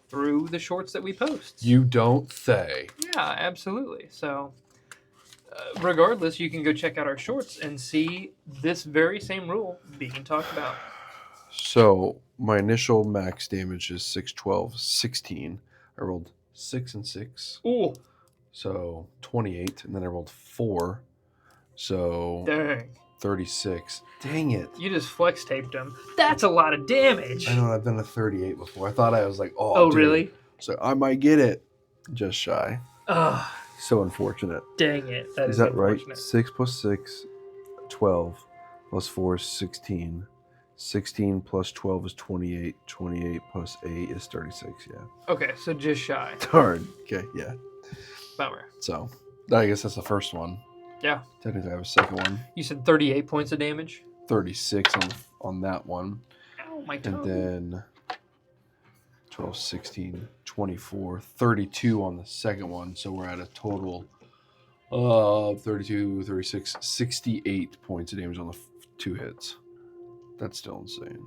through the shorts that we post. You don't say. Yeah, absolutely. So, regardless, you can go check out our shorts and see this very same rule being talked about. So my initial max damage is 6, 12, 16. I rolled 6 and 6. Ooh. So 28, and then I rolled 4. So Dang. 36. Dang it. You just flex taped him. That's a lot of damage. I know, I've done a 38 before. I thought I was like, oh, dude. Really? So I might get it. Just shy. Ugh. So unfortunate. Dang it. Is that right? 6 plus 6, 12. Plus 4 is 16. 16 plus 12 is 28. 28 plus 8 is 36, yeah. Okay, so just shy. Darn. Okay, yeah. Bummer. So, I guess that's the first one. Yeah. Technically, I have a second one. You said 38 points of damage? 36 on that one. Ow, my toe. And then 12, 16, 24, 32 on the second one. So we're at a total of 32, 36, 68 points of damage on the 2 hits. That's still insane.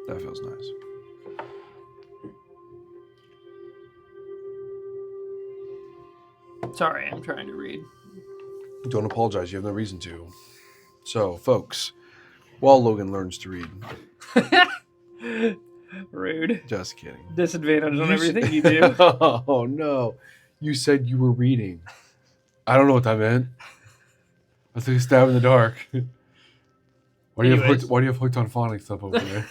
That feels nice. Sorry, I'm trying to read. Don't apologize. You have no reason to. So, folks, while Logan learns to read. Rude. Just kidding. Disadvantage on everything you do. Oh, no. You said you were reading. I don't know what that meant. I took a stab in the dark. Why do you have hooked on phonics stuff over there?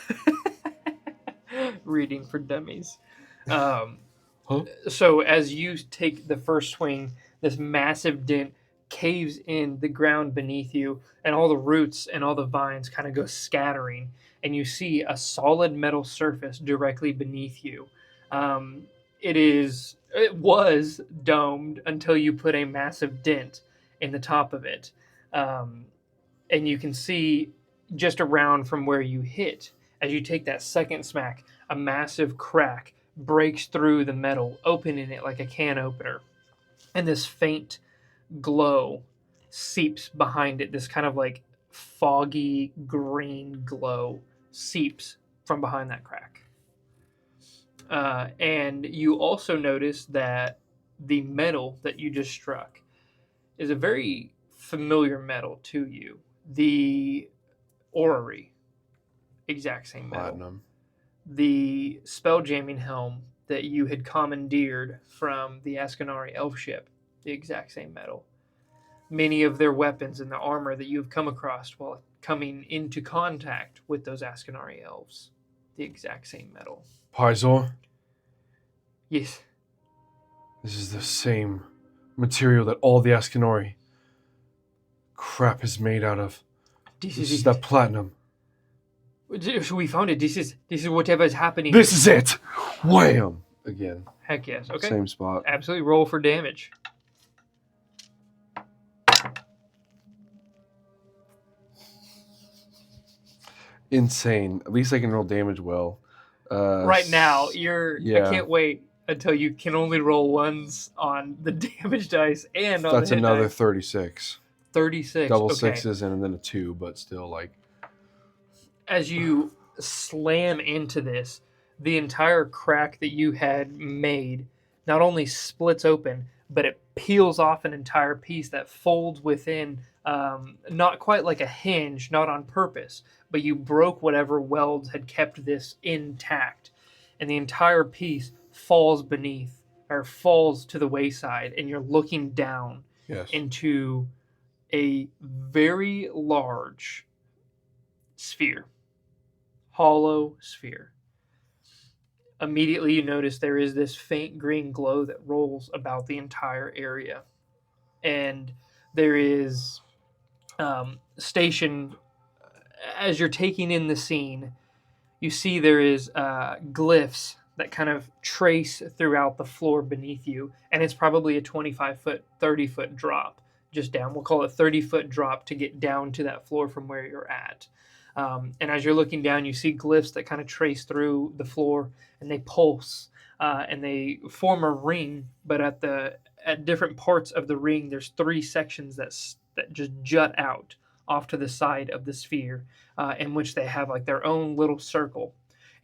Reading for dummies. Huh? So as you take the first swing, this massive dent caves in the ground beneath you, and all the roots and all the vines kind of go scattering, and you see a solid metal surface directly beneath you. It was domed until you put a massive dent in the top of it. And you can see just around from where you hit, as you take that second smack, a massive crack breaks through the metal, opening it like a can opener. And this faint glow seeps behind it. This kind of like foggy green glow seeps from behind that crack. And you also notice that the metal that you just struck is a very familiar metal to you. The orrery, exact same metal. Platinum. The spell jamming helm that you had commandeered from the Ascanari elf ship, the exact same metal. Many of their weapons and the armor that you've come across while coming into contact with those Ascanari elves, the exact same metal. Pizor, Yes. this is the same material that all the Ascanori crap is made out of. This is that platinum. We found it. This is whatever is happening. This is it! Wham! Again. Heck yes. Okay. Same spot. Absolutely roll for damage. Insane. At least I can roll damage well. Right now, I yeah. can't wait until you can only roll ones on the damage dice and on That's the hit another dice. 36. 36. Double okay. sixes and then a 2, but still like. As you slam into this, the entire crack that you had made not only splits open, but it peels off an entire piece that folds within, not quite like a hinge, not on purpose, but you broke whatever welds had kept this intact, and the entire piece falls beneath, or falls to the wayside, and you're looking down Yes. into a very large sphere. Hollow sphere. Immediately you notice there is this faint green glow that rolls about the entire area. And there is stationed, as you're taking in the scene, you see there is glyphs that kind of trace throughout the floor beneath you. And it's probably a 25-foot, 30-foot drop just down. We'll call it a 30-foot drop to get down to that floor from where you're at. And as you're looking down, you see glyphs that kind of trace through the floor, and they pulse, and they form a ring. But at different parts of the ring, there's 3 sections that just jut out off to the side of the sphere, in which they have like their own little circle,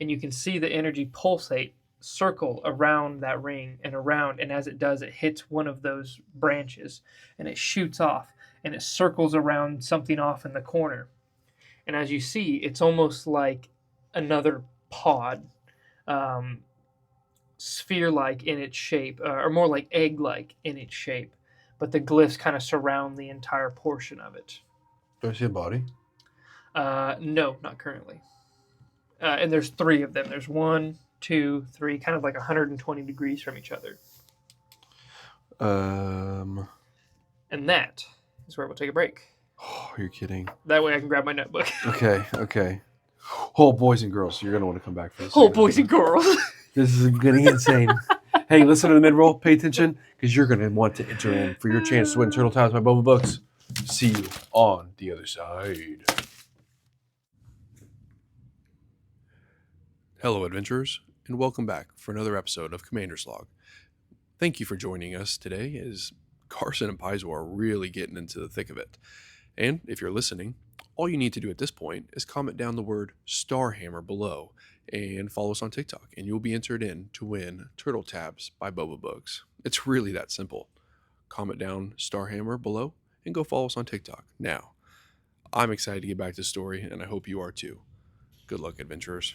and you can see the energy pulsate, circle around that ring and around, and as it does, it hits one of those branches, and it shoots off, and it circles around something off in the corner. And as you see, it's almost like another pod, um, sphere-like in its shape, or more like egg-like in its shape. But the glyphs kind of surround the entire portion of it. Do I see a body? No, not currently. And there's 3 of them. There's 1, 2, 3, kind of like 120 degrees from each other. Um. And that is where we'll take a break. Oh, you're kidding. That way I can grab my notebook. Okay. Oh, boys and girls, you're going to want to come back for this. Oh, boys and girls. This is getting insane. Hey, listen to the mid-roll. Pay attention, because you're going to want to enter in for your chance to win Turtle Towers by Boba Books. See you on the other side. Hello, adventurers, and welcome back for another episode of Commander's Log. Thank you for joining us today, as Karson and Paizo are really getting into the thick of it. And if you're listening, all you need to do at this point is comment down the word Starhammer below and follow us on TikTok, and you'll be entered in to win Turtle Tabs by Boba Books. It's really that simple. Comment down Starhammer below and go follow us on TikTok. Now, I'm excited to get back to the story, and I hope you are too. Good luck, adventurers.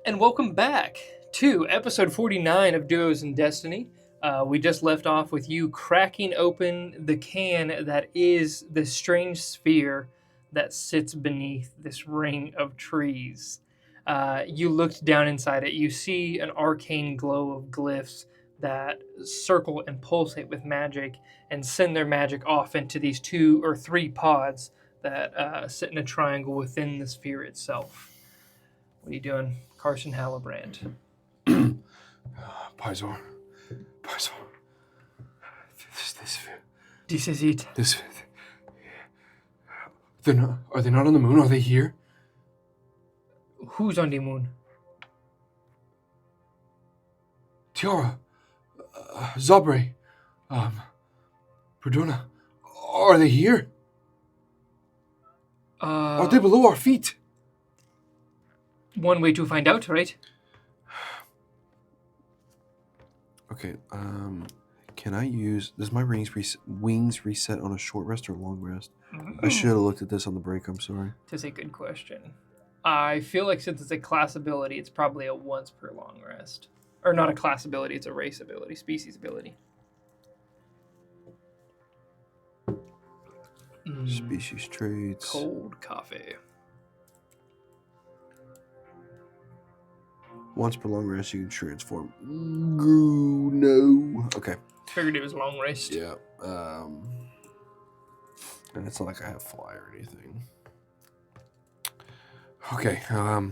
And welcome back to episode 49 of Duos in Destiny. We just left off with you cracking open the can that is the strange sphere that sits beneath this ring of trees. You looked down inside it. You see an arcane glow of glyphs that circle and pulsate with magic and send their magic off into these 2 or 3 pods that sit in a triangle within the sphere itself. What are you doing, Karson Hallebrand? Paizo. This is it. Are they not on the moon? Are they here? Who's on the moon? Tiara, Zabre, Perduna, are they here? Are they below our feet? One way to find out, right? Okay, can I does my wings reset on a short rest or long rest? I should have looked at this on the break, I'm sorry. That's a good question. I feel like since it's a class ability, it's probably a once per long rest. Or not a class ability, it's a race ability, species ability. Species traits. Cold coffee. Once per long rest, you can transform. No. Okay. Figured it was long rest. Yeah. And it's not like I have fly or anything. Okay. How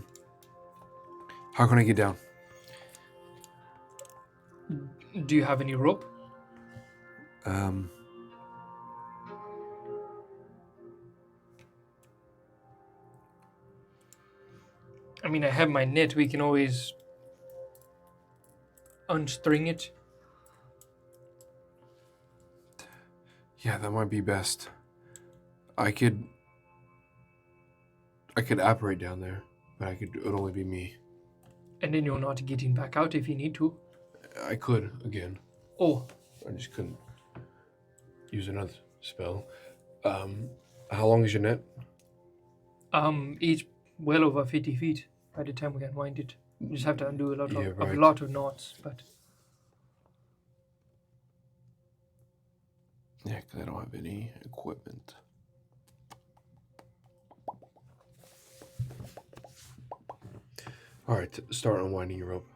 can I get down? Do you have any rope? I mean, I have my net. We can always unstring it. Yeah, that might be best. I could apparate down there, but it would only be me. And then you're not getting back out if you need to. I could, again. Oh. I just couldn't use another spell. How long is your net? Each well over 50 feet by the time we unwind it. You just have to undo a right. lot of knots, but... Yeah, because I don't have any equipment. All right, start unwinding your rope.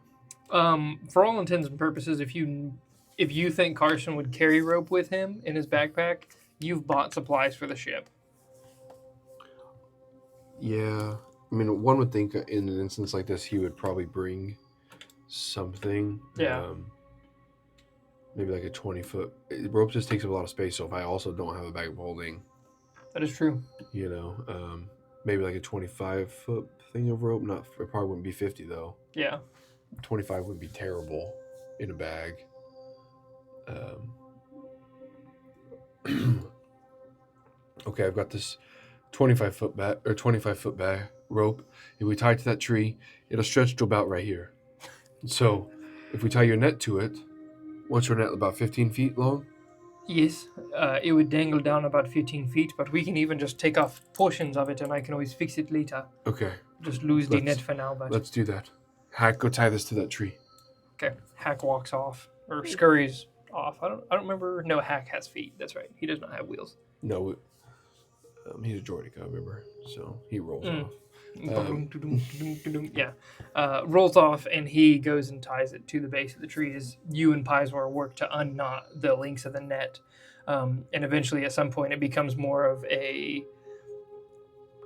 For all intents and purposes, if you think Karson would carry rope with him in his backpack, you've bought supplies for the ship. Yeah, I mean, one would think in an instance like this, he would probably bring something. Yeah. maybe like a 20-foot. Rope just takes up a lot of space, so if I also don't have a bag of holding, That is true. maybe like a 25-foot thing of rope. It probably wouldn't be 50 though. Yeah. 25 would be terrible in a bag. Okay, I've got this 25-foot bag rope. If we tie it to that tree, it'll stretch to about right here. So, if we tie your net to it, what's your net, about 15 feet long? Yes, it would dangle down about 15 feet, but we can even just take off portions of it, and I can always fix it later. Okay. Just lose the net for now, but... Let's do that. Hack, go tie this to that tree. Okay. Hack walks off, or scurries off. I don't remember. No, Hack has feet. That's right. He does not have wheels. No, he's a Droidica, remember? So he rolls off. Yeah. Rolls off, and he goes and ties it to the base of the tree as you and Pizor work to unknot the links of the net. And eventually, at some point, it becomes more of a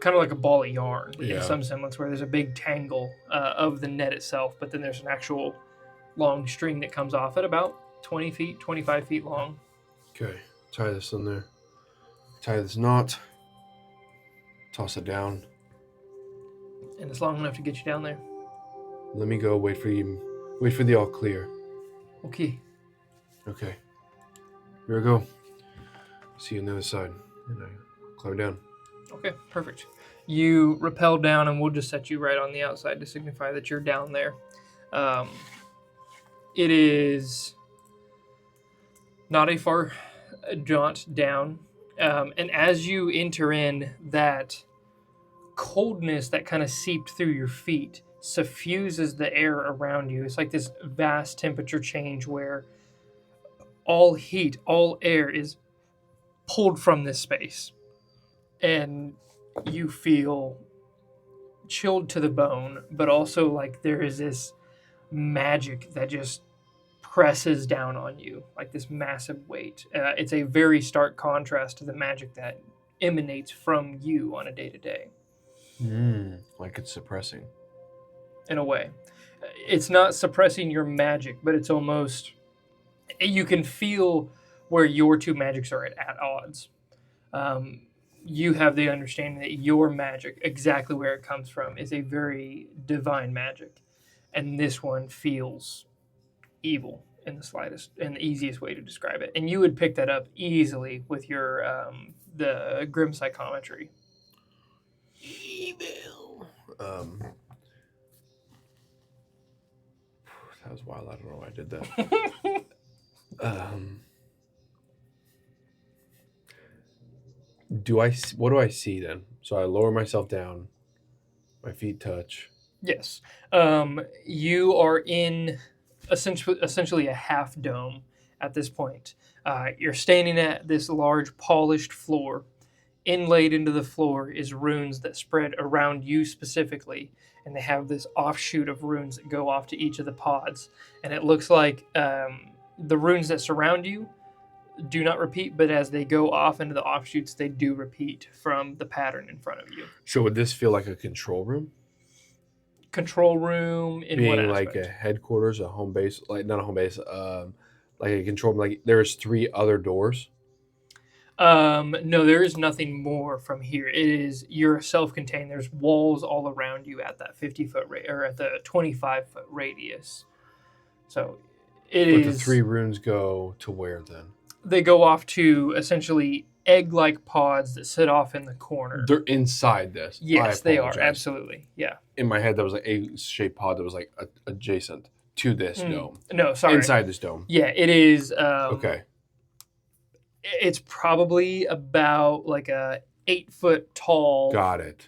kind of like a ball of yarn in some semblance, where there's a big tangle of the net itself, but then there's an actual long string that comes off at about 20 feet, 25 feet long. Okay. Tie this in there. Tie this knot. Toss it down. And it's long enough to get you down there. Let me go. Wait for the all clear. Okay. Okay. Here we go. See you on the other side. And I climb down. Okay, perfect. You rappel down, and we'll just set you right on the outside to signify that you're down there. It is not a far jaunt down. And as you enter in, that coldness that kind of seeped through your feet suffuses the air around you. It's like this vast temperature change where all heat, all air is pulled from this space. And you feel chilled to the bone, but also like there is this magic that just presses down on you, like this massive weight. It's a very stark contrast to the magic that emanates from you on a day-to-day. Like it's suppressing. In a way. It's not suppressing your magic, but it's almost... You can feel where your two magics are at odds. You have the understanding that your magic, exactly where it comes from, is a very divine magic. And this one feels evil in the slightest and the easiest way to describe it. And you would pick that up easily with your the grim psychometry. Evil. That was wild. I don't know why I did that. What do I see then? So I lower myself down. My feet touch. Yes. You are in essentially a half dome at this point. You're standing at this large polished floor. Inlaid into the floor is runes that spread around you specifically, and they have this offshoot of runes that go off to each of the pods. And it looks like the runes that surround you do not repeat, but as they go off into the offshoots, they do repeat from the pattern in front of you. So would this feel like a control room? Control room in being what aspect? Like a headquarters, a home base, like not a home base, like a control room. Like there's 3 other doors. No, there is nothing more from here. You're self-contained. There's walls all around you at that 50-foot or at the 25-foot radius. So but the 3 runes go to where then? They go off to essentially egg-like pods that sit off in the corner. They're inside this. Yes, they are. Absolutely. Yeah. In my head, that was like a shaped pod that was like adjacent to this dome. No, sorry. Inside this dome. Yeah, it is. Okay. It's probably about like a 8-foot tall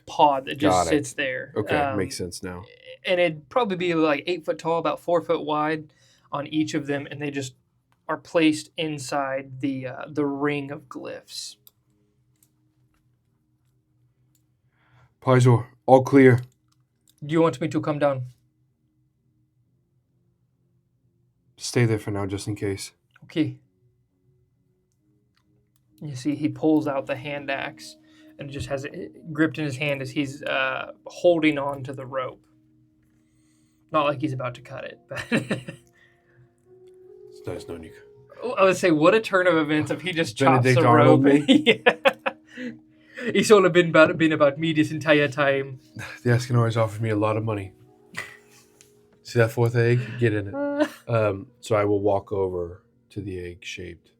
pod that just sits there. Okay, makes sense now. And it'd probably be like 8 foot tall, about 4 foot wide on each of them, and they just are placed inside the ring of glyphs. Pizor, all clear. Do you want me to come down? Stay there for now, just in case. Okay. You see, he pulls out the hand axe and just has it gripped in his hand as he's holding on to the rope. Not like he's about to cut it, but... It's nice knowing you. I would say, what a turn of events if he just chops Benedict the Arnold rope. me? Yeah. It's all been about me this entire time. The Escanores offered me a lot of money. See that fourth egg? Get in it. So I will walk over to the egg-shaped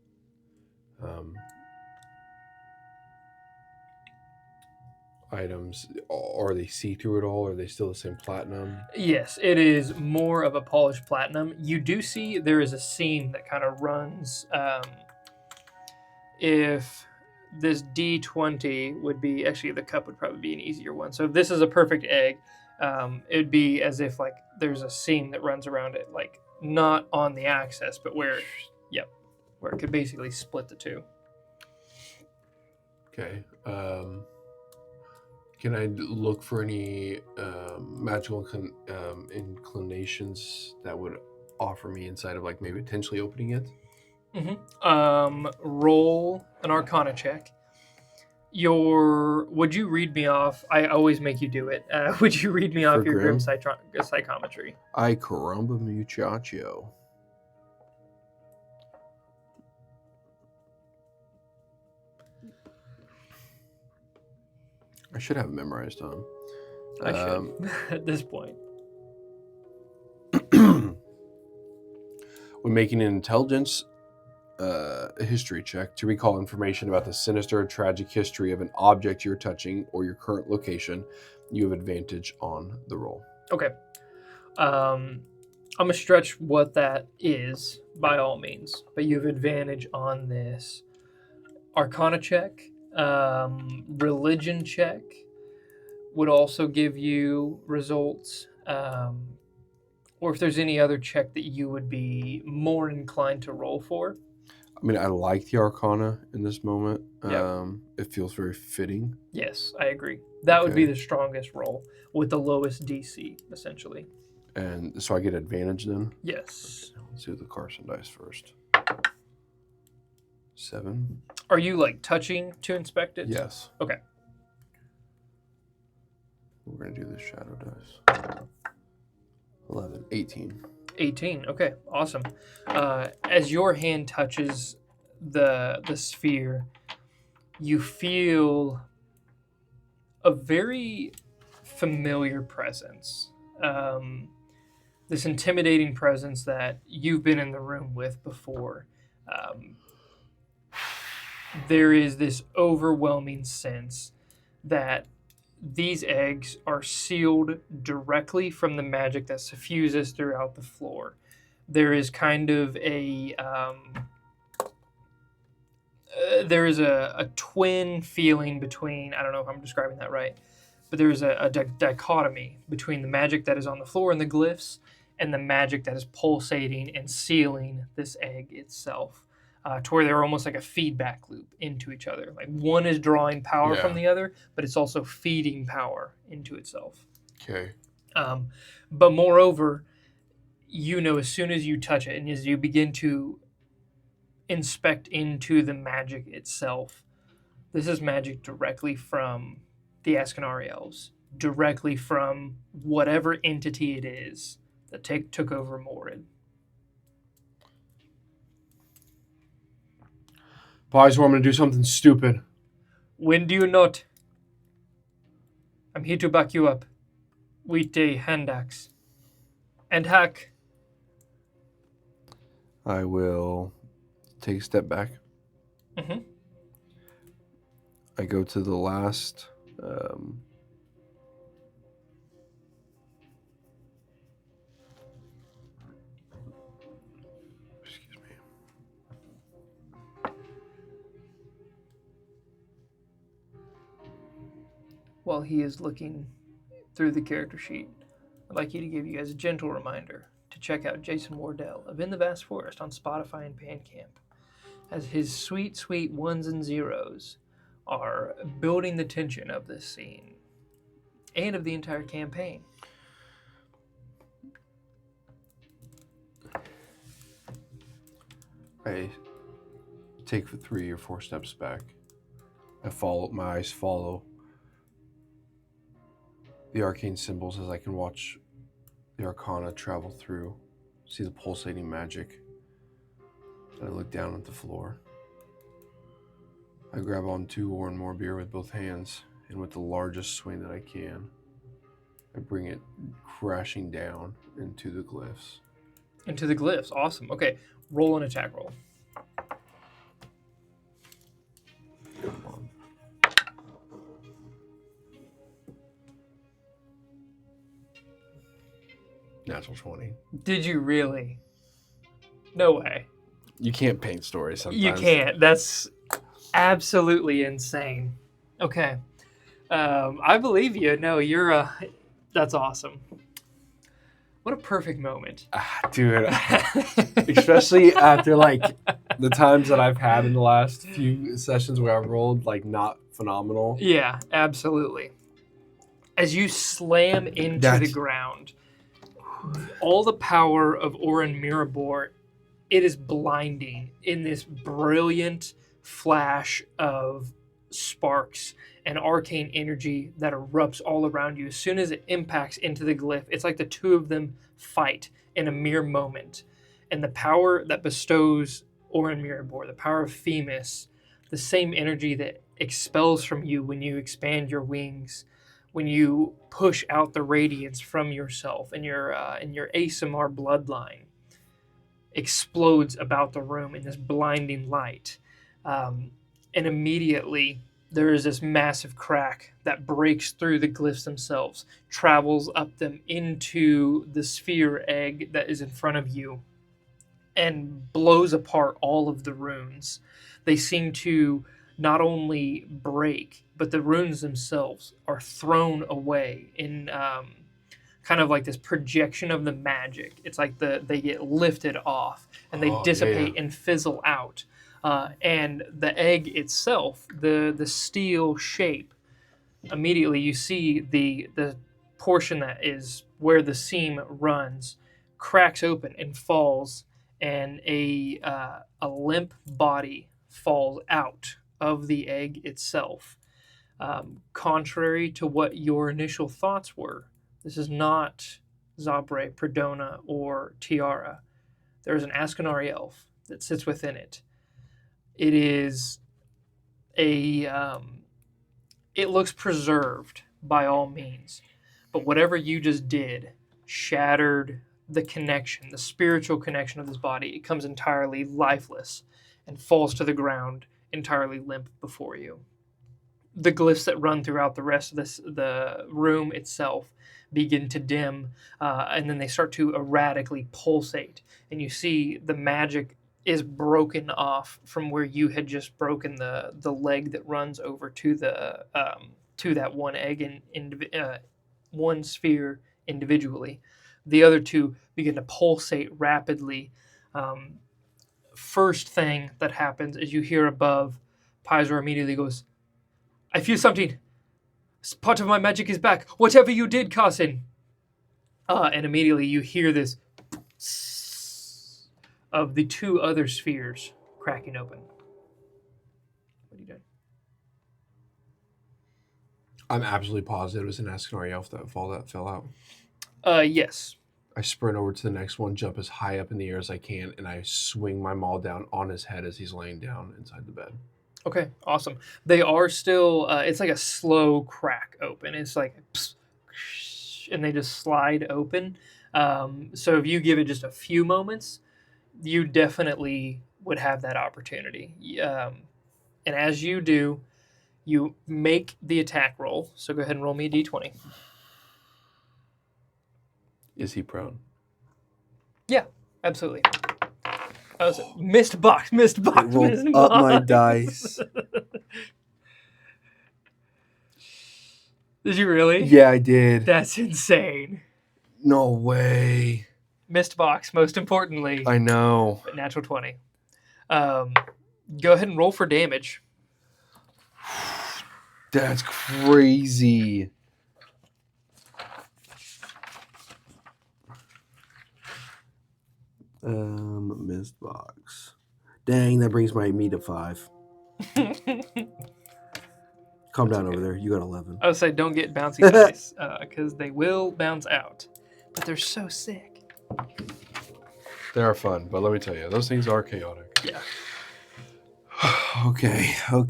items. Are they see-through at all? Are they still the same platinum? Yes, it is more of a polished platinum. You do see there is a seam that kind of runs. If this D20 would be, actually the cup would probably be an easier one. So if this is a perfect egg, it would be as if like there's a seam that runs around it, like not on the axis, but where it could basically split the two. Okay. Can I look for any magical inclinations that would offer me insight of like maybe potentially opening it? Roll an Arcana check. Would you read me off? I always make you do it. Would you read me off For your Grim? psychometry? Ay caramba muchacho. I should have it memorized, Tom. I should at this point. When making an intelligence history check to recall information about the sinister or tragic history of an object you're touching or your current location, you have advantage on the roll. Okay. I'm going to stretch what that is by all means, but you have advantage on this Arcana check. Religion check would also give you results. Or if there's any other check that you would be more inclined to roll for. I mean, I like the Arcana in this moment. Yep. It feels very fitting. Yes, I agree. That would be Okay. the strongest roll with the lowest DC, essentially. And so I get advantage then? Yes. Okay, let's do the Karson dice first. 7. Are you like touching to inspect it? Yes. Okay. We're going to do the shadow dice. 11. 18. 18. Okay, awesome. As your hand touches the sphere, you feel a very familiar presence. This intimidating presence that you've been in the room with before. There is this overwhelming sense that these eggs are sealed directly from the magic that suffuses throughout the floor. There is kind of a twin feeling between, I don't know if I'm describing that right, but there is a dichotomy between the magic that is on the floor and the glyphs and the magic that is pulsating and sealing this egg itself. To where they're almost like a feedback loop into each other. Like one is drawing power from the other, but it's also feeding power into itself. Okay. But moreover, as soon as you touch it and as you begin to inspect into the magic itself, this is magic directly from the Ascanari elves, directly from whatever entity it is that took over Morid. Pies, I'm going to do something stupid. When do you not? I'm here to back you up. With a hand axe. And hack. I will take a step back. Mm-hmm. I go to the last excuse me. While he is looking through the character sheet, I'd like you to give you guys a gentle reminder to check out Jason Wardell of In the Vast Forest on Spotify and Bandcamp, as his sweet, sweet ones and zeros are building the tension of this scene and of the entire campaign. I take 3 or 4 steps back. My eyes follow the arcane symbols as I can watch the Arcana travel through, see the pulsating magic. I look down at the floor. I grab on 2 or more beer with both hands, and with the largest swing that I can, I bring it crashing down into the glyphs. Into the glyphs. Awesome. Okay. Roll an attack roll. Come on. Natural 20. Did you really? No way. You can't paint stories sometimes. You can't. That's absolutely insane. Okay. I believe you. No, you're that's awesome. What a perfect moment. Dude, especially after like the times that I've had in the last few sessions where I've rolled like not phenomenal. Yeah, absolutely. As you slam into the ground, all the power of Oren Mirabor, it is blinding in this brilliant flash of sparks and arcane energy that erupts all around you. As soon as it impacts into the glyph, it's like the two of them fight in a mere moment. And the power that bestows Oren Mirabor, the power of Themis, the same energy that expels from you when you expand your wings, when you push out the radiance from yourself and your ASMR bloodline, explodes about the room in this blinding light. And immediately there is this massive crack that breaks through the glyphs themselves, travels up them into the sphere egg that is in front of you, and blows apart all of the runes. They seem to not only break, but the runes themselves are thrown away in kind of like this projection of the magic. It's like they get lifted off and they dissipate and fizzle out. And the egg itself, the steel shape, immediately you see the portion that is where the seam runs, cracks open and falls, and a limp body falls out of the egg itself. Contrary to what your initial thoughts were, this is not Zabre, Perdona, or Tiara. There is an Ascanari elf that sits within it. It is it looks preserved by all means, but whatever you just did shattered the connection, the spiritual connection of this body. It comes entirely lifeless and falls to the ground entirely limp before you. The glyphs that run throughout the rest of the room itself begin to dim, and then they start to erratically pulsate, and you see the magic is broken off from where you had just broken the leg that runs over to the to that one egg in one sphere individually. The other two begin to pulsate rapidly. First thing that happens is you hear above, Pizor immediately goes, "I feel something. Part of my magic is back. Whatever you did, Karson." And immediately you hear this of the two other spheres cracking open. What are you doing? I'm absolutely positive it was an Ascanari elf that fell out. Yes. I sprint over to the next one, jump as high up in the air as I can, and I swing my maul down on his head as he's laying down inside the bed. Okay, awesome. They are still, it's like a slow crack open. It's like, and they just slide open. So if you give it just a few moments, you definitely would have that opportunity. And as you do, you make the attack roll. So go ahead and roll me a d20. Is he prone? Yeah, absolutely. Oh, so missed box. It rolled up my dice. Did you really? Yeah, I did. That's insane. No way. Missed box, most importantly. I know. But natural 20. Go ahead and roll for damage. That's crazy. Missed box. Dang, that brings me to 5. Calm down over there. You got 11. I would say don't get bouncy dice, because they will bounce out. But they're so sick. They are fun, but let me tell you, those things are chaotic. Yeah. Okay. I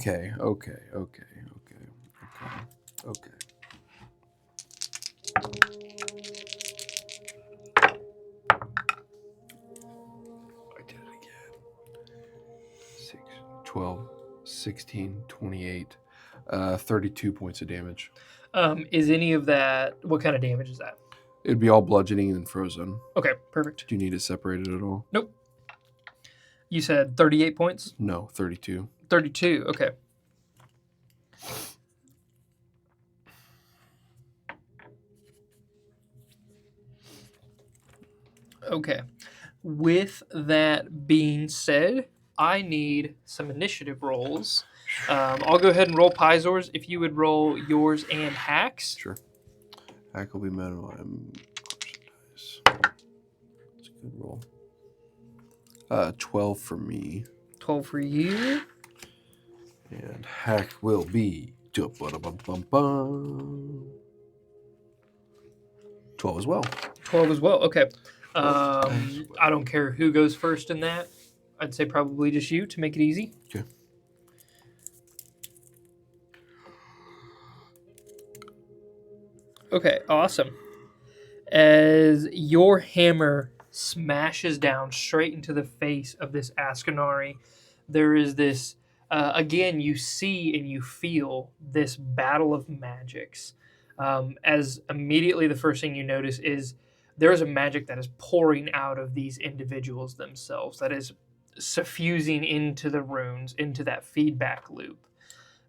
did it again. 6, 12, 16, 28, 32 points of damage. Is any of that? What kind of damage is that? It'd be all bludgeoning and frozen. Okay, perfect. Do you need it separated at all? Nope. You said 38 points? No, 32. 32, okay. Okay. With that being said, I need some initiative rolls. I'll go ahead and roll Pizor's. If you would roll yours and Hack's. Sure. Hack will be minimum. That's a good roll. 12 for me. 12 for you. And Hack will be 12 as well. 12 as well, okay. I don't care who goes first in that. I'd say probably just you to make it easy. Okay. Okay, awesome. As your hammer smashes down straight into the face of this Ascanari, there is this, again, you see and you feel this battle of magics. As immediately the first thing you notice is there is a magic that is pouring out of these individuals themselves, that is suffusing into the runes, into that feedback loop.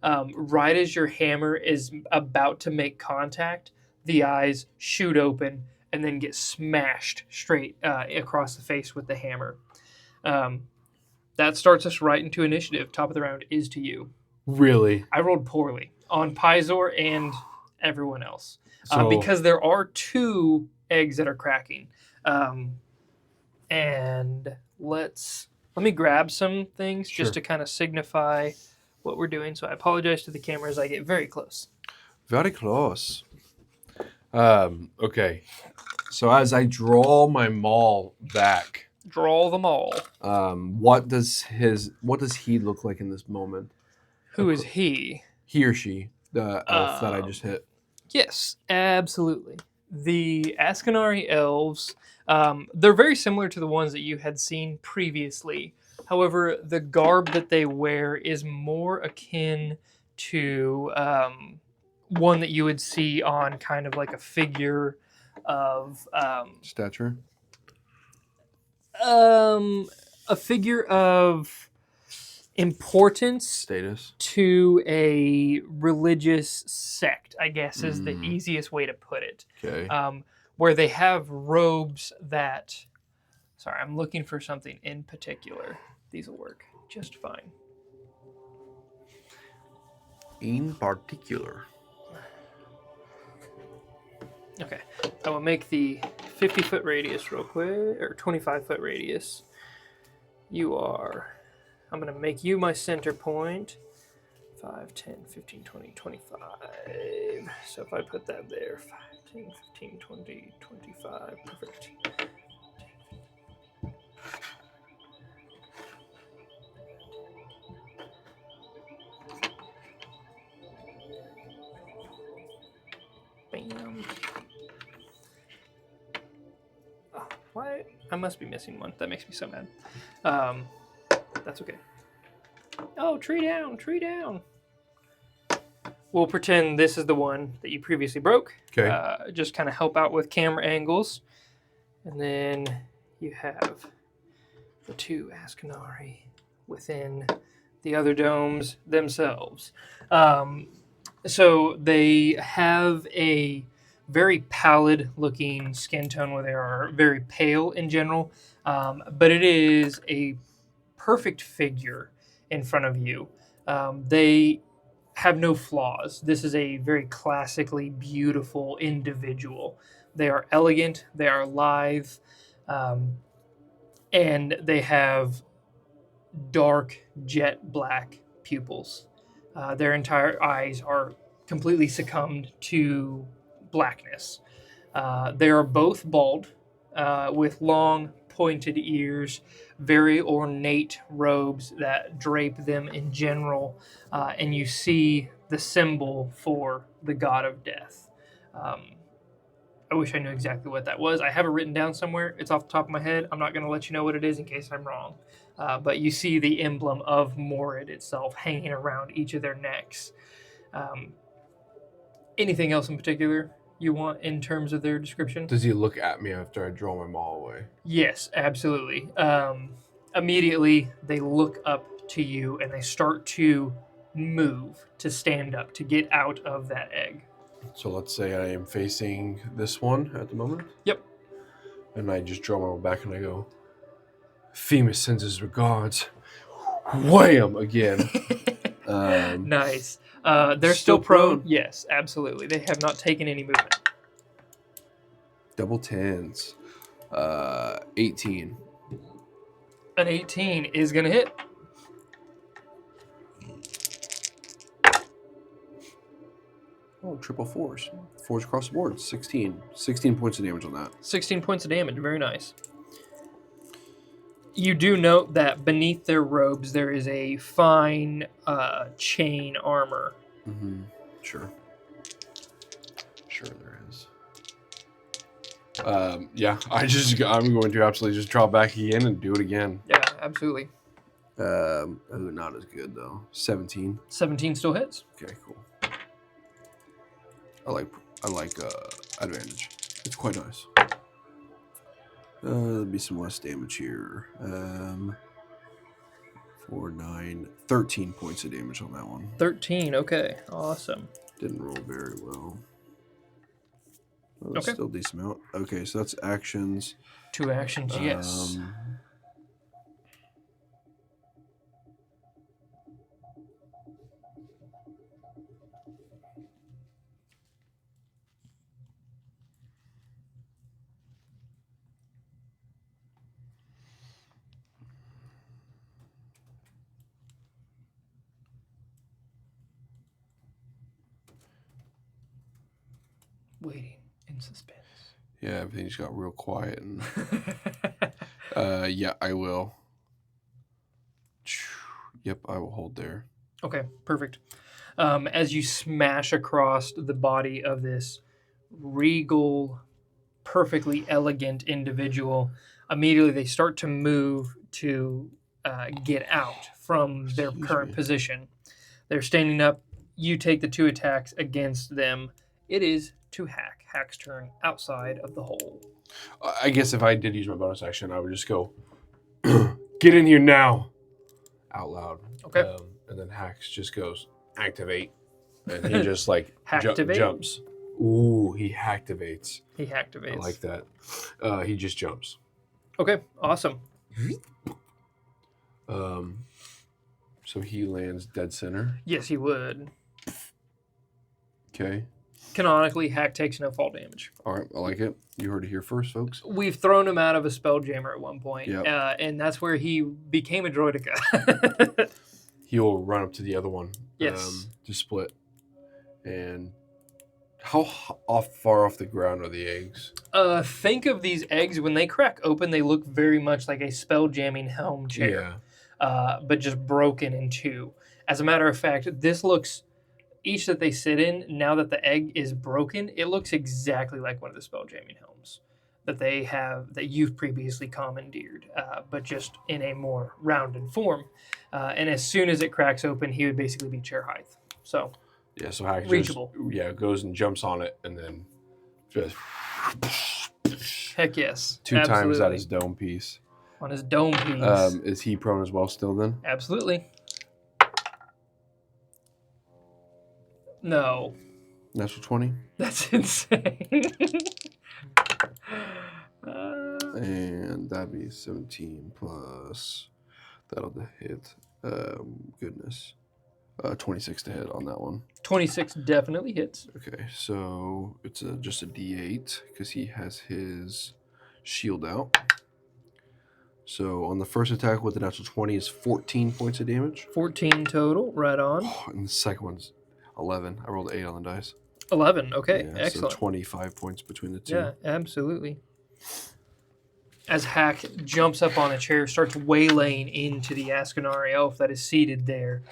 Right as your hammer is about to make contact, the eyes shoot open and then get smashed straight across the face with the hammer. That starts us right into initiative. Top of the round is to you. Really? I rolled poorly on Pizor and everyone else So- because there are 2 eggs that are cracking. And let me grab some things Sure. just to kind of signify what we're doing. So I apologize to the camera as I get very close. Very close. Okay. So as I draw my maul back, Draw them all. what does he look like in this moment? Who is he? He or she, the elf that I just hit. Yes, absolutely. The Ascanari elves, they're very similar to the ones that you had seen previously. However, the garb that they wear is more akin to one that you would see on kind of like a figure of Stature. a figure of importance Status. to a religious sect, I guess is the easiest way to put it. Okay. Where they have robes that... Sorry, I'm looking for something in particular. These will work just fine. In particular. Okay, I will make the 50-foot radius real quick, or 25-foot radius. I'm going to make you my center point. 5, 10, 15, 20, 25. So if I put that there, 5, 10, 15, 20, 25, perfect. Bam. Oh, why? I must be missing one. That makes me so mad. That's okay. Oh, tree down, tree down. We'll pretend this is the one that you previously broke. Okay. Just kind of help out with camera angles. And then you have the 2 Ascanari within the other domes themselves. So they have a very pallid looking skin tone where they are very pale in general, but it is a perfect figure in front of you. They have no flaws. This is a very classically beautiful individual. They are elegant, they are lithe, and they have dark jet black pupils. Their entire eyes are completely succumbed to blackness. They are both bald, with long pointed ears, very ornate robes that drape them in general, and you see the symbol for the god of death. I wish I knew exactly what that was. I have it written down somewhere. It's off the top of my head. I'm not going to let you know what it is in case I'm wrong. But you see the emblem of Morid itself hanging around each of their necks. Anything else in particular you want in terms of their description? Does he look at me after I draw my maul away? Yes, absolutely. Immediately, they look up to you and they start to move, to stand up, to get out of that egg. So let's say I am facing this one at the moment. Yep. And I just draw my maul back and I go, Themis sends his regards. Wham! Again. Nice. They're still prone? Yes, absolutely. They have not taken any movement. Double tens. 18. An 18 is going to hit. Oh, triple fours. Fours across the board. 16. 16 points of damage on that. 16 points of damage. Very nice. You do note that beneath their robes there is a fine chain armor. Mm-hmm. Sure. Sure there is. Yeah, I'm going to absolutely just draw back again and do it again. Yeah, absolutely. Not as good though. 17. 17 still hits. Okay, cool. I like advantage. It's quite nice. There'll be some less damage here. 4, 9, 13 points of damage on that one. 13, okay. Awesome. Didn't roll very well. Okay. Still a decent amount. Okay, so that's actions. 2 actions, yes. Waiting in suspense. Yeah, everything just got real quiet. And yeah, I will. Yep, I will hold there. Okay, perfect. As you smash across the body of this regal, perfectly elegant individual, immediately they start to move to get out from their current position. They're standing up. You take the 2 attacks against them. It is to Hack. Hack's turn outside of the hole. I guess if I did use my bonus action, I would just go, get in here now, out loud. Okay. And then Hax just goes, activate. And he just like jumps. Ooh, he hacktivates. He hacktivates. I like that. He just jumps. Okay, awesome. So he lands dead center. Yes, he would. Okay. Canonically, Hack takes no fall damage. All right, I like it. You heard it here first, folks. We've thrown him out of a Spelljammer at one point, yep. And that's where he became a Droidica. He'll run up to the other one. Yes. To split. And how far off the ground are the eggs? Think of these eggs, when they crack open, they look very much like a spell-jamming helm chair. Yeah. But just broken in 2. As a matter of fact, this looks... Each that they sit in, now that the egg is broken, it looks exactly like one of the spell-jamming helms that they have, that you've previously commandeered, but just in a more rounded form. And as soon as it cracks open, he would basically be chair height. So, yeah, so Hack reachable. Goes and jumps on it, and then just... Heck yes. 2 times at his dome piece. On his dome piece. Is he prone as well still then? Absolutely. No. Natural 20? That's insane. And that'd be 17 plus... That'll hit. Goodness. 26 to hit on that one. 26 definitely hits. Okay, so it's just a D8 because he has his shield out. So on the first attack with the natural 20 is 14 points of damage. 14 total, right on. Oh, and the second one's 11. I rolled 8 on the dice. 11, okay, yeah, excellent. So 25 points between the 2. Yeah, absolutely. as Hack jumps up on a chair, starts waylaying into the Ascanari elf that is seated there.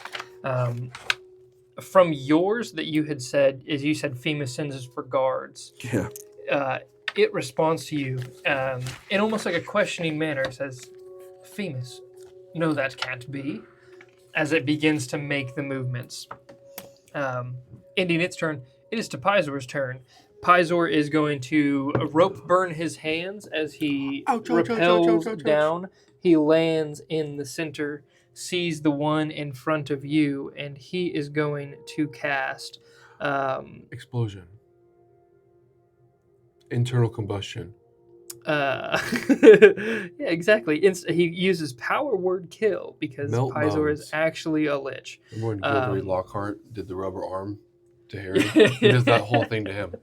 From yours that you had said, is you said FEMA sends us for guards. Yeah. It responds to you in almost like a questioning manner. It says, "FEMA, no, that can't be," as it begins to make the movements. Ending its turn, it is to Pizor's turn. Pizor is going to rope burn his hands as he rappels down. He lands in the center, sees the one in front of you, and he is going to cast Explosion. Internal combustion. yeah, exactly. He uses power word kill because Melt Pizor bones. is actually a lich. Remember when Gilderoy Lockhart did the rubber arm to Harry? He does that whole thing to him.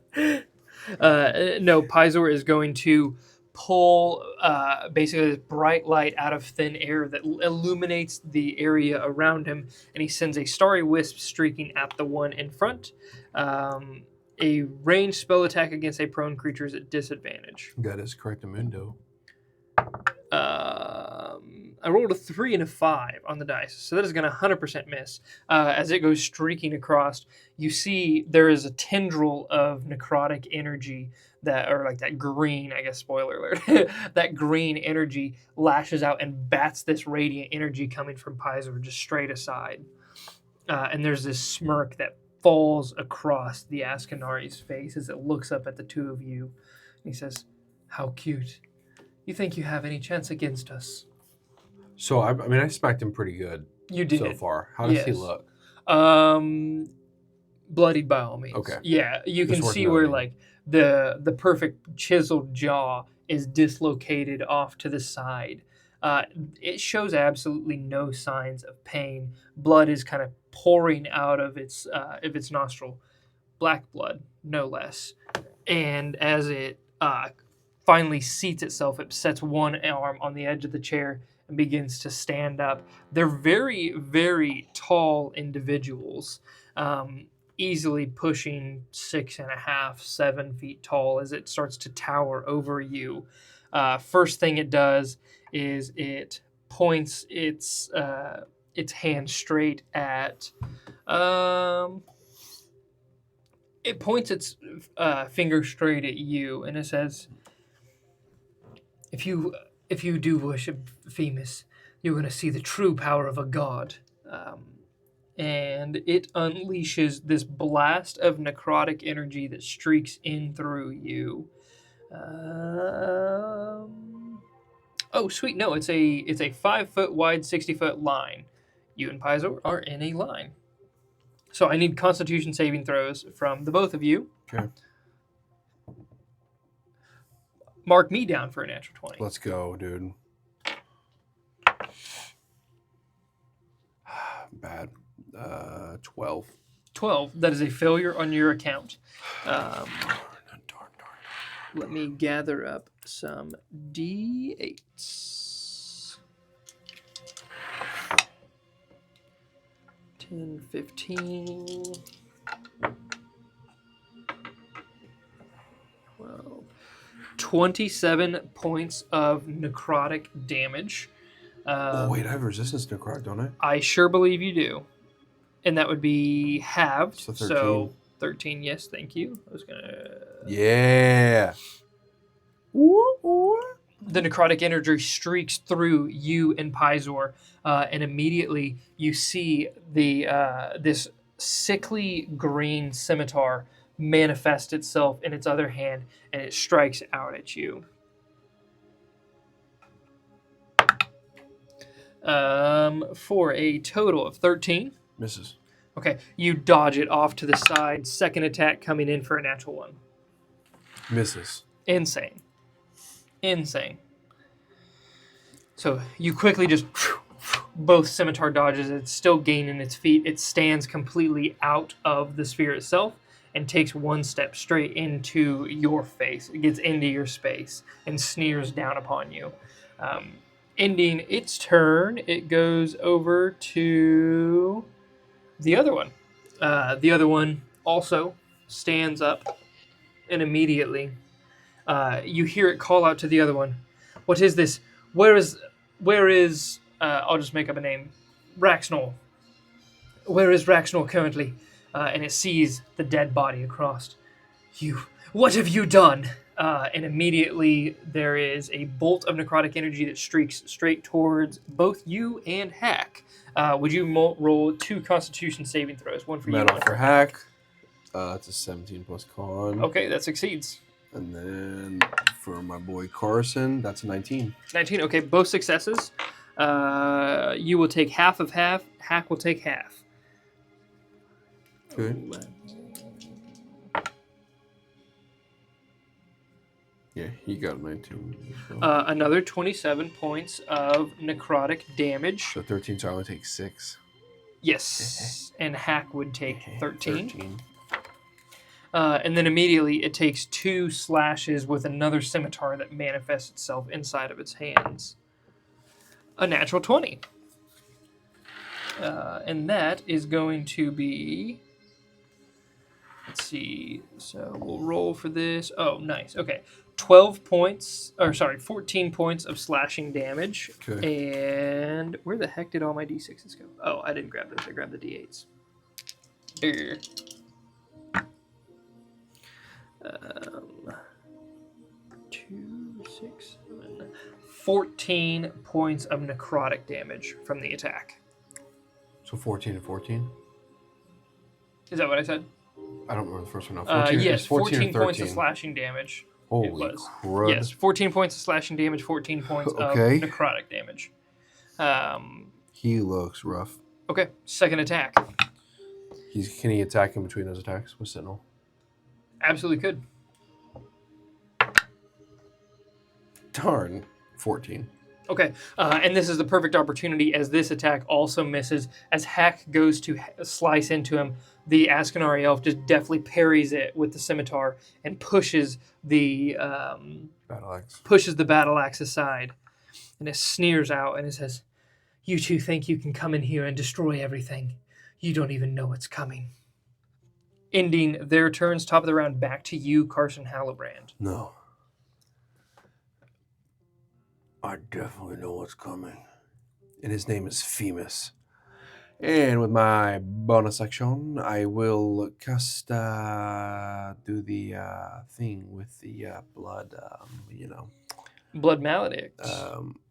No, Pizor is going to pull basically this bright light out of thin air that illuminates the area around him, and he sends a starry wisp streaking at the one in front. A ranged spell attack against a prone creature is at disadvantage. That is correct, Amundo. I rolled a 3 and a 5 on the dice, so that is going to 100% miss. As it goes streaking across, you see there is a tendril of necrotic energy that, or like that green, I guess, spoiler alert, that green energy lashes out and bats this radiant energy coming from Pizor just straight aside. And there's this smirk that falls across the Ascanari's face as it looks up at the two of you. He says, "How cute. You think you have any chance against us?" So, I mean, I smacked him pretty good You did. so far. How does he Yes. look? Bloodied by all means. Okay. Yeah, you Just can see working where on it. like the perfect chiseled jaw is dislocated off to the side. It shows absolutely no signs of pain. Blood is kind of pouring out of its nostril, black blood, no less. And as it finally seats itself, it sets one arm on the edge of the chair and begins to stand up. They're very, very tall individuals, easily pushing 6.5, 7 feet tall as it starts to tower over you. First thing it does is it points its hand straight at. It points its finger straight at you, and it says, If you do worship Themis, you're going to see the true power of a god." And it unleashes this blast of necrotic energy that streaks in through you. Oh, sweet! No, it's a 5 foot wide, 60-foot line. You and Pizor are in a line. So I need Constitution saving throws from the both of you. Okay. Mark me down for a natural 20. Let's go, dude. Bad. 12. 12. That is a failure on your account. Darn. Let me gather up some D8s. 10, 15, 12, 27 points of necrotic damage. Oh, wait, I have resistance to necrotic, don't I? I sure believe you do. And that would be halved. So 13. So 13, yes, thank you. I was going to... Yeah. The necrotic energy streaks through you and Pizor, and immediately you see this sickly green scimitar manifest itself in its other hand, and it strikes out at you. For a total of 13. Misses. Okay, you dodge it off to the side. Second attack coming in for a natural 1. Misses. Insane. So you quickly just both scimitar dodges. It's still gaining its feet. It stands completely out of the sphere itself and takes one step straight into your face. It gets into your space and sneers down upon you. Ending its turn, it goes over to the other one. The other one also stands up, and immediately you hear it call out to the other one, What is this? Where is I'll just make up a name. Raxnor. Where is Raxnor currently? And it sees the dead body across. What have you done? And immediately there is a bolt of necrotic energy that streaks straight towards both you and Hack. Would you roll 2 Constitution saving throws? One for you, Metal one for Hack. It's a 17 plus con. Okay, that succeeds. And then for my boy Karson, that's a 19. 19. Okay, both successes. You will take half of half. Hack will take half. Okay. Yeah, he got 19. Another 27 points of necrotic damage. So 13, so I only take 6. Yes, and Hack would take 13. And then immediately it takes 2 slashes with another scimitar that manifests itself inside of its hands. A natural 20. And that is going to be... Let's see. So we'll roll for this. Oh, nice. Okay. 14 points of slashing damage. Okay. And where the heck did all my d6s go? Oh, I didn't grab those. I grabbed the d8s. Here. 2, 6, 7. 14 points of necrotic damage from the attack. So 14 and 14? Is that what I said? I don't remember the first one. No, 14, yes, 14 points of slashing damage. Holy crud. Yes, 14 points of slashing damage, 14 points of necrotic damage. He looks rough. Okay, second attack. Can he attack in between those attacks with Sentinel? Absolutely could. Darn. 14. Okay, and this is the perfect opportunity as this attack also misses. As Hack goes to slice into him, the Ascanari elf just deftly parries it with the scimitar and pushes the battle axe aside. And it sneers out and it says, "You two think you can come in here and destroy everything. You don't even know what's coming." Ending their turns, top of the round, back to you, Karson Hallebrand. No. I definitely know what's coming. And his name is Femus. And with my bonus action, I will cast, do the thing with the blood, Blood Maledict.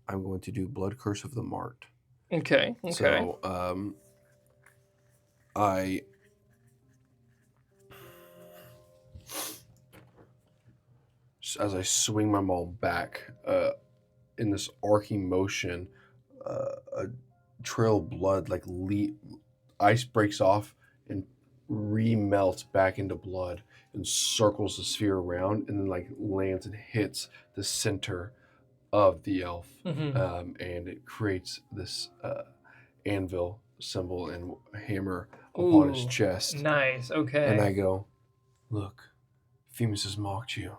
I'm going to do Blood Curse of the Mart. Okay. So, as I swing my maul back, in this arcing motion, a trail of blood, ice breaks off and remelts back into blood and circles the sphere around, and then lands and hits the center of the elf, and it creates this anvil symbol and hammer upon his chest. Nice. Okay. And I go, "Look, Femus has mocked you,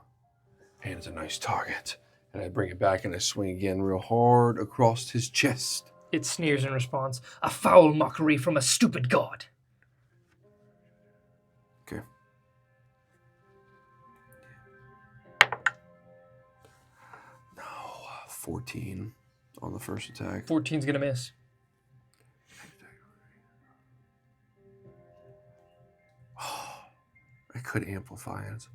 and it's a nice target." And I bring it back and I swing again real hard across his chest. It sneers in response. "A foul mockery from a stupid god." Okay. No, 14 on the first attack. 14's gonna miss. I could amplify it.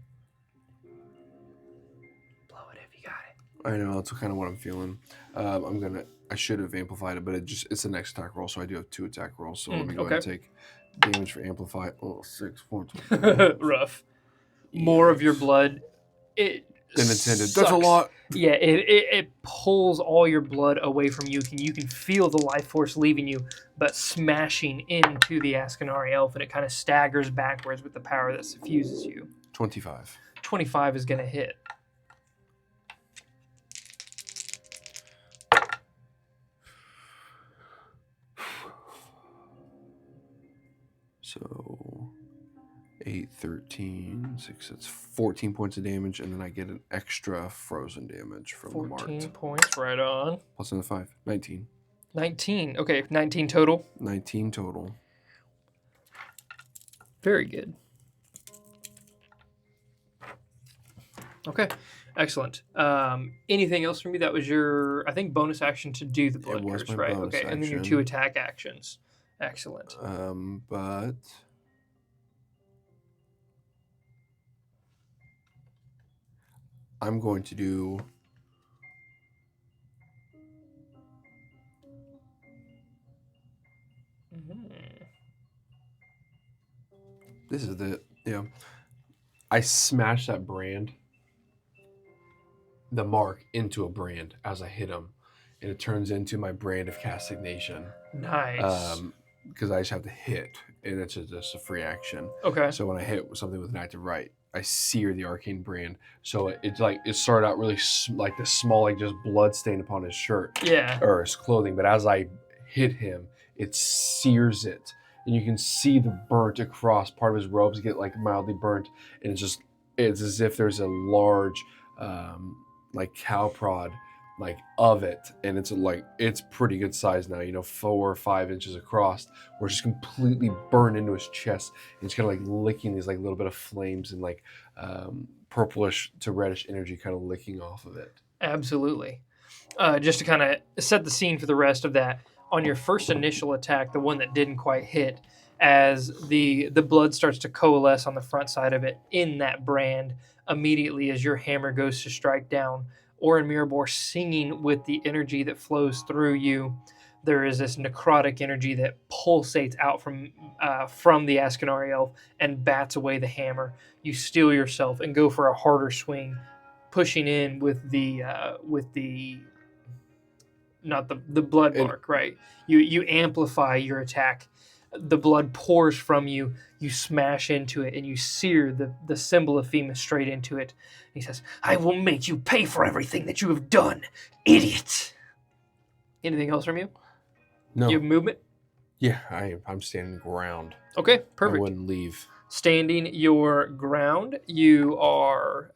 I know, that's kind of what I'm feeling. I should have amplified it, but it's the next attack roll, so I do have 2 attack rolls. So let me go ahead and take damage for amplify. Oh, 6 points. Rough. More of your blood. It than intended. Sucks. That's a lot. Yeah, it pulls all your blood away from you. You can feel the life force leaving you, but smashing into the Ascanari elf, and it kind of staggers backwards with the power that suffuses you. 25. 25 is going to hit. So 8, 13, 6, that's 14 points of damage, and then I get an extra frozen damage from the mark. 14 points, right on. Plus another 5, 19. 19, okay, 19 total. 19 total. Very good. Okay, Excellent. Anything else from you? That was your, I think, bonus action to do the blood It was curse, my right? bonus Okay, and then your action. 2 attack actions. Excellent. But I'm going to do. This is I smash that brand, the mark, into a brand as I hit him, and it turns into my brand of Castignation. Nice. Because I just have to hit, and it's just a free action. Okay. So when I hit something with an active right, I sear the arcane brand. So it's like it started out really like this small, like just blood stain upon his shirt, Yeah. or his clothing. But as I hit him, it sears it, and you can see the burnt across part of his robes get like mildly burnt, and it's as if there's a large, like cow prod, like of it, and it's pretty good size now, 4 or 5 inches across, where it's just completely burned into his chest, and it's kind of like licking these like little bit of flames and like purplish to reddish energy kind of licking off of it. Absolutely. Just to kind of set the scene for the rest of that, on your first initial attack, the one that didn't quite hit, as the blood starts to coalesce on the front side of it in that brand, immediately as your hammer goes to strike down, Orin Mirabor singing with the energy that flows through you, there is this necrotic energy that pulsates out from the Ascanari elf and bats away the hammer. You steel yourself and go for a harder swing, pushing in with the not the blood mark, right? You amplify your attack. The blood pours from you. You smash into it, and you sear the symbol of Femus straight into it. He says, "I will make you pay for everything that you have done, idiot." Anything else from you? No. You have movement? Yeah, I'm standing ground. Okay, perfect. I wouldn't leave. Standing your ground, you are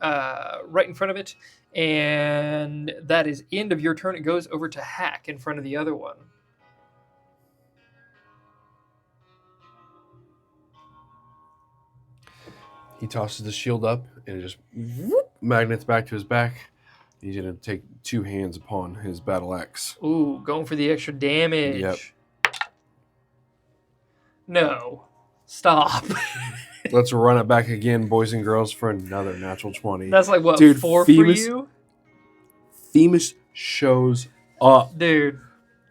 right in front of it, and that is end of your turn. It goes over to Hack in front of the other one. He tosses the shield up, and it just whoop, magnets back to his back. He's going to take 2 hands upon his battle axe. Ooh, going for the extra damage. Yep. No. Stop. Let's run it back again, boys and girls, for another natural 20. That's like, what, Dude, 4 Femus, for you? Femus shows up. Dude.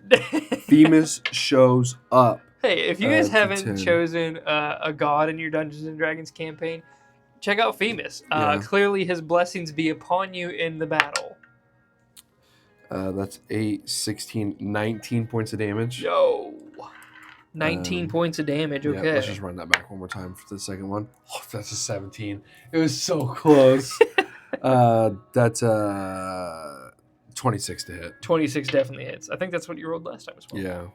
Femus shows up. Hey, if you guys haven't 10. chosen a god in your Dungeons & Dragons campaign, check out Femus. Yeah. Clearly his blessings be upon you in the battle. That's 8, 16, 19 points of damage. Yo. 19 points of damage, okay. Yeah, let's just run that back one more time for the second one. Oh, that's a 17. It was so close. That's 26 to hit. 26 definitely hits. I think that's what you rolled last time as well. Yeah.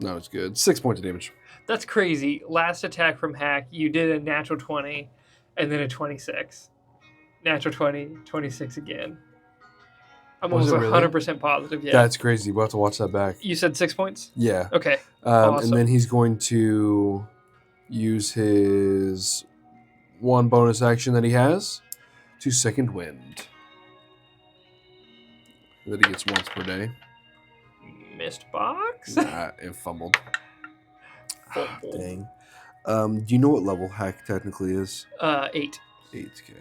No, it's good. 6 points of damage. That's crazy. Last attack from Hack, you did a natural 20 and then a 26. Natural 20, 26 again. I'm almost 100% positive. Yeah. That's crazy. We'll have to watch that back. You said 6 points? Yeah. Okay. Awesome. And then he's going to use his 1 bonus action that he has to Second Wind. That he gets once per day. Missed box? Nah, and fumbled. Dang. Do you know what level Hack technically is? 8. 8, okay.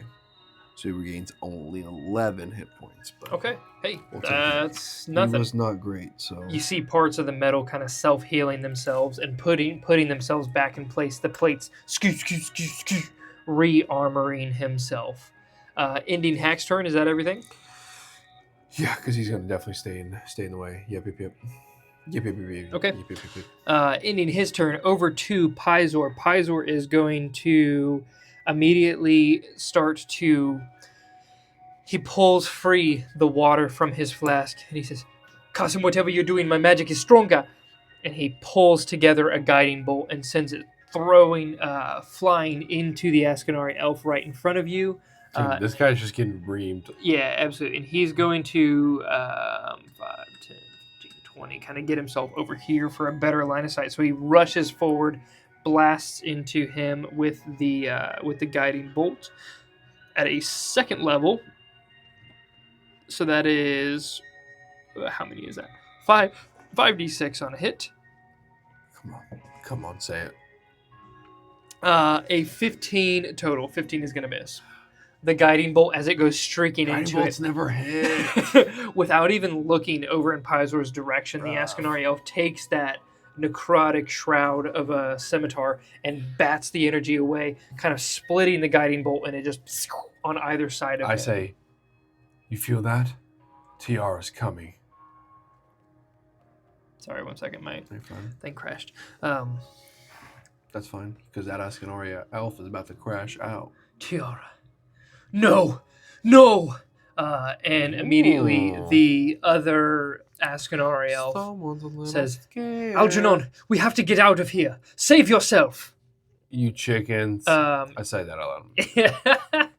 So he regains only 11 hit points. But okay. Hey, we'll that's nothing. He was not great, so... You see parts of the metal kind of self-healing themselves and putting themselves back in place. The plates, re-armoring himself. Ending Hack's turn, is that everything? Yeah, because he's going to definitely stay in the way. Yep. Okay. Yep. Ending his turn, over to Pizor. Pizor is going to immediately start to... He pulls free the water from his flask, and he says, Karson, whatever you're doing, my magic is stronger. And he pulls together a guiding bolt and sends it flying into the Ascanari elf right in front of you. Dude, this guy's just getting reamed. Yeah, absolutely. And he's going to 5, 10, 15, 20, kind of get himself over here for a better line of sight. So he rushes forward, blasts into him with the guiding bolt. at a second level. So that is... how many is that? 5d6 on a hit. Come on, say it. A 15 total. 15 is going to miss. The guiding bolt, as it goes streaking Guiding into bolts it, never hit. without even looking over in Pizor's direction, the Ascanari elf takes that necrotic shroud of a scimitar and bats the energy away, kind of splitting the guiding bolt, and it just on either side of it. I say, you feel that? Tiara's coming. Sorry, 1 second, my thing crashed. That's fine, because that Ascanari elf is about to crash out. Tiara. No! No! And immediately the other Ascanari elf says, Algernon, we have to get out of here. Save yourself. You chickens. I say that out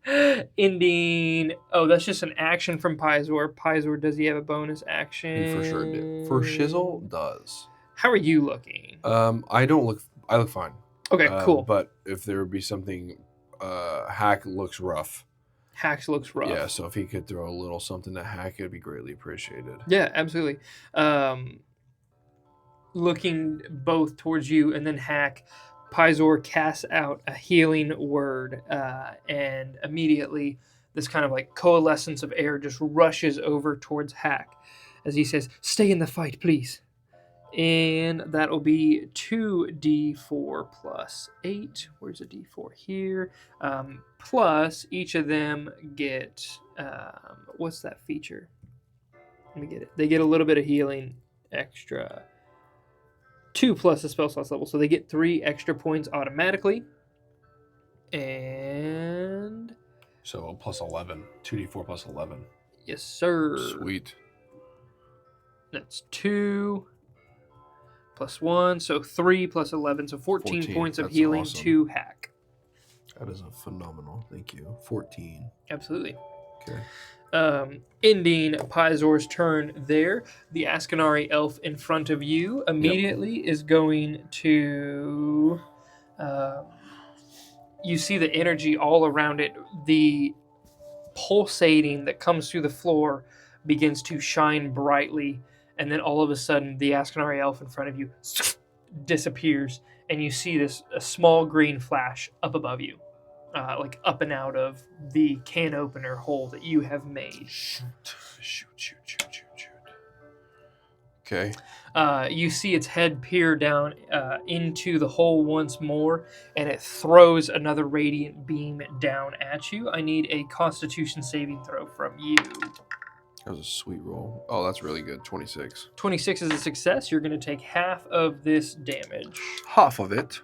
loud. Ending. Oh, that's just an action from Pizor. Pizor, does he have a bonus action? He for sure did. For Shizzle, does. How are you looking? I look fine. Okay, cool. But if there would be something, Hack looks rough. Hack looks rough. Yeah, so if he could throw a little something to Hack, it'd be greatly appreciated. Yeah, absolutely. Looking both towards you and then Hack, Pizor casts out a healing word, and immediately this kind of like coalescence of air just rushes over towards Hack as he says, stay in the fight, please. And that'll be 2d4 plus 8. Where's a d4 here? Plus each of them get, what's that feature? Let me get it. They get a little bit of healing extra. 2 plus the spell slots level. So they get 3 extra points automatically. And... so plus 11. 2d4 plus 11. Yes, sir. Sweet. That's 2... plus 1, so 3 plus 11, so 14 points of healing awesome. To Hack. That is a phenomenal. Thank you. 14. Absolutely. Okay. Ending Pizor's turn there. The Ascanari elf in front of you immediately is going to... you see the energy all around it. The pulsating that comes through the floor begins to shine brightly. And then all of a sudden, the Ascanari elf in front of you disappears, and you see a small green flash up above you, like up and out of the can opener hole that you have made. Shoot. Okay. You see its head peer down into the hole once more, and it throws another radiant beam down at you. I need a Constitution saving throw from you. That was a sweet roll. Oh, that's really good. 26. 26 is a success. You're going to take half of this damage. Half of it?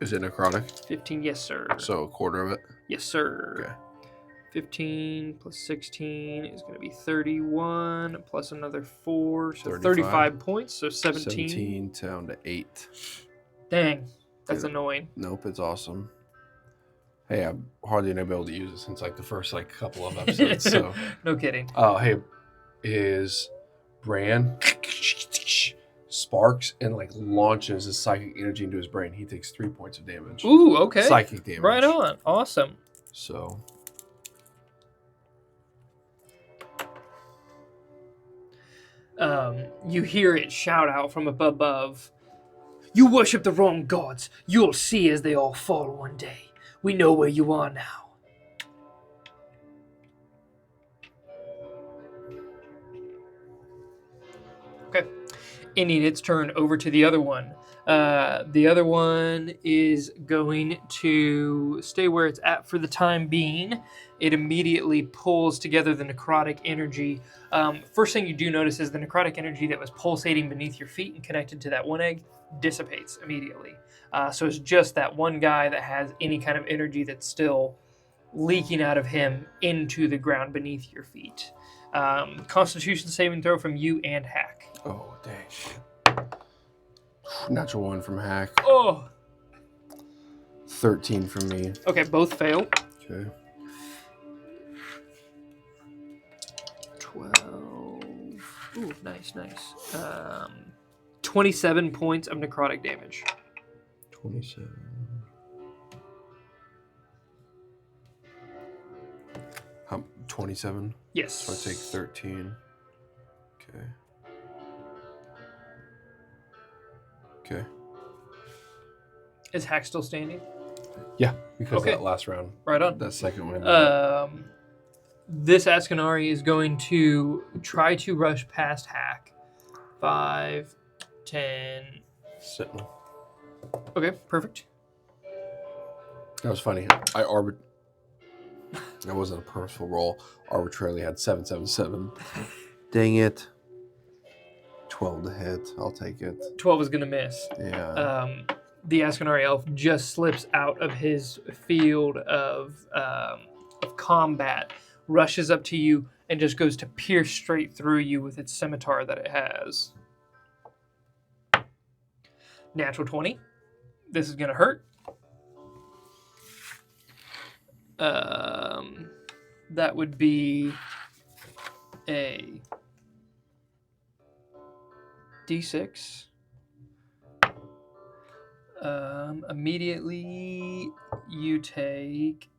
Is it necrotic? 15, yes, sir. So a quarter of it? Yes, sir. Okay. 15 plus 16 is going to be 31, plus another 4, so 35 points, so 17. 17 down to 8. Dang, that's annoying. Nope, it's awesome. Hey, I've hardly been able to use it since like the first like couple of episodes. So no kidding. Oh, hey, his Bran sparks and like launches his psychic energy into his brain. He takes 3 points of damage. Ooh, okay. Psychic damage. Right on. Awesome. So you hear it shout out from above. You worship the wrong gods. You'll see as they all fall one day. We know where you are now. Okay. Ending its turn over to the other one. The other one is going to stay where it's at for the time being. It immediately pulls together the necrotic energy. First thing you do notice is the necrotic energy that was pulsating beneath your feet and connected to that one egg dissipates immediately. So it's just that one guy that has any kind of energy that's still leaking out of him into the ground beneath your feet. Constitution saving throw from you and Hack. Oh, dang. Natural 1 from Hack. Oh! 13 from me. Okay, both fail. Okay. 12. Ooh, nice. 27 points of necrotic damage. 27. 27. Yes. So I take 13. Okay. Okay. Is Hack still standing? Yeah, because Okay. that last round. Right on. That second one. This Ascanari is going to try to rush past Hack. 5, 10. Sentinel. Okay, perfect. That was funny. That wasn't a purposeful roll. Arbitrarily had 777. Dang it. 12 to hit. I'll take it. 12 is going to miss. Yeah. The Ascanari elf just slips out of his field of combat, rushes up to you, and just goes to pierce straight through you with its scimitar that it has. Natural 20. This is going to hurt. That would be a D6. Immediately, you take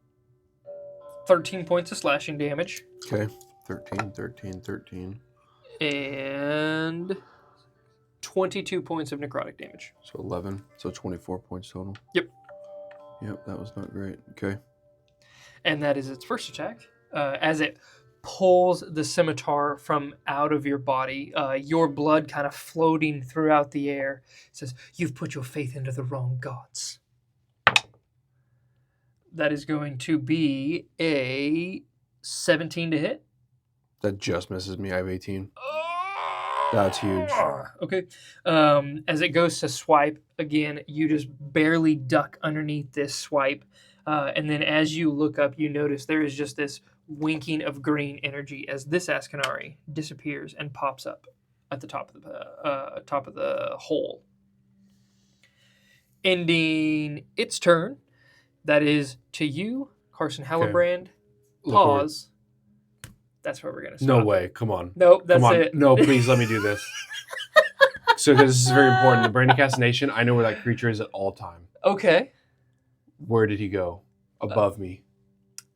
13 points of slashing damage. Okay. 13. And 22 points of necrotic damage. So 11. So 24 points total. Yep. Yep, that was not great. Okay. And that is its first attack. As it pulls the scimitar from out of your body, your blood kind of floating throughout the air. It says, "You've put your faith into the wrong gods." That is going to be a 17 to hit. That just misses me. I have 18. That's huge. Okay. As it goes to swipe, again, you just barely duck underneath this swipe. And then as you look up, you notice there is just this winking of green energy as this Ascanari disappears and pops up at the top of the hole. Ending its turn. That is to you, Karson Hallebrand. Okay. Pause. That's where we're going to stop. No way. Come on. Nope, that's Come on. it. No, please let me do this. So this is very important. The Branding Castination, I know where that creature is at all time. Okay. Where did he go? Above me.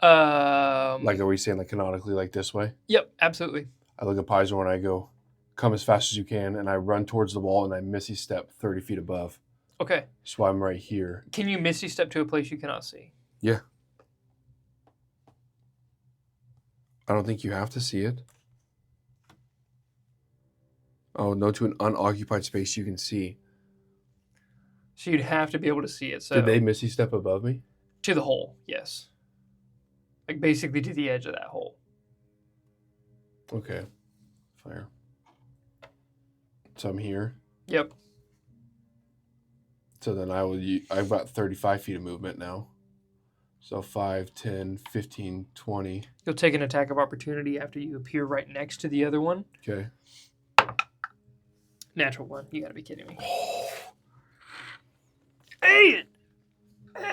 Like, are we saying like canonically like this way? Yep, absolutely. I look at Paizo and I go, come as fast as you can, and I run towards the wall and I Misty Step 30 feet above. Okay. So I'm right here. Can you Misty Step to a place you cannot see? Yeah. I don't think you have to see it. Oh, no, to an unoccupied space you can see. So you'd have to be able to see it. So Did they Misty Step above me? to the hole, yes. Like basically to the edge of that hole. Okay. Fire. So I'm here. Yep. So then I've got 35 feet of movement now. So 5, 10, 15, 20. You'll take an attack of opportunity after you appear right next to the other one. Okay. Natural 1. You gotta be kidding me. Idiot!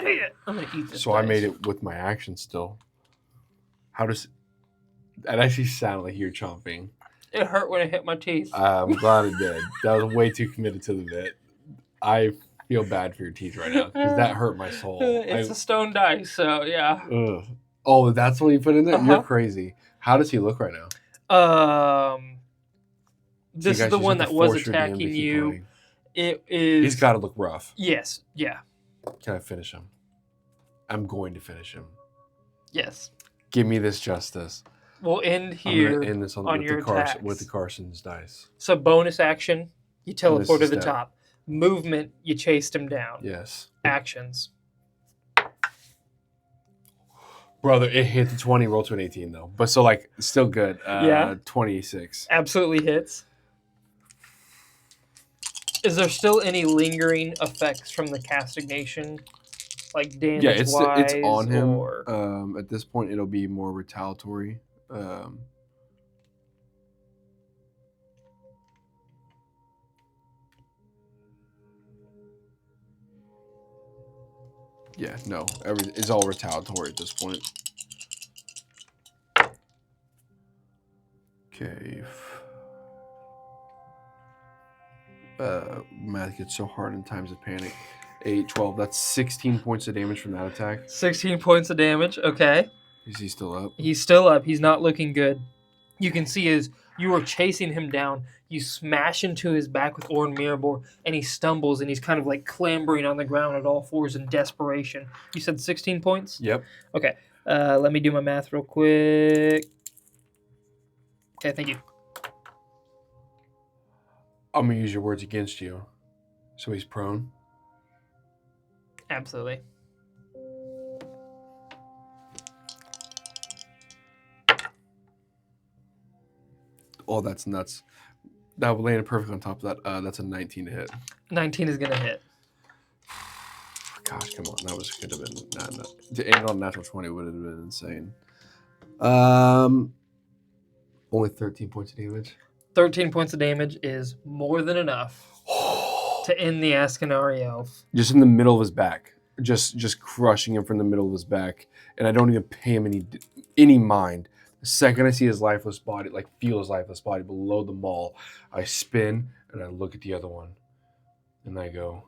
Idiot! I'm gonna eat this. So I made it with my action still. How does... That actually sounded like you're chomping. It hurt when it hit my teeth. I'm glad it did. That was way too committed to the bit. I feel bad for your teeth right now because that hurt my soul. It's a stone dice, so yeah. Ugh. Oh, that's what you put in there? Uh-huh. You're crazy. How does he look right now? This So is the guys one just that have to was force your DM to attacking keep you. playing. It is. He's got to look rough. Yes. Yeah. Can I finish him? I'm going to finish him. Yes. Give me this justice. We'll end I'm here going to end this on your attacks. with the Carson's dice. So bonus action, you teleport to the step. top. Movement, you chased him down. Yes. Actions. Brother, it hit the 20, roll to an 18 though. But so like, still good. Yeah. 26. Absolutely hits. Is there still any lingering effects from the castigation? Like damage Yeah, it's on him. Or... At this point, it'll be more retaliatory. Yeah, no, it's all retaliatory at this point. Okay. Math gets so hard in times of panic. 8, 12. That's 16 points of damage from that attack. 16 points of damage. Okay. Is he still up? He's still up. He's not looking good. You can see as you are chasing him down, you smash into his back with Orin Mirabor, and he stumbles, and he's kind of like clambering on the ground at all fours in desperation. You said 16 points? Yep. Okay. Let me do my math real quick. Okay, thank you. I'm going to use your words against you. So he's prone? Absolutely. Oh, that's nuts. That would land perfect on top of that. That's a 19 to hit. 19 is going to hit. Gosh, come on. That could have been... To end on natural 20 would have been insane. Only 13 points of damage. 13 points of damage is more than enough to end the Ascanari elf. Just in the middle of his back. Just crushing him from the middle of his back. And I don't even pay him any mind. The second I see his lifeless body, like feel his lifeless body below the maul, I spin and I look at the other one. And I go,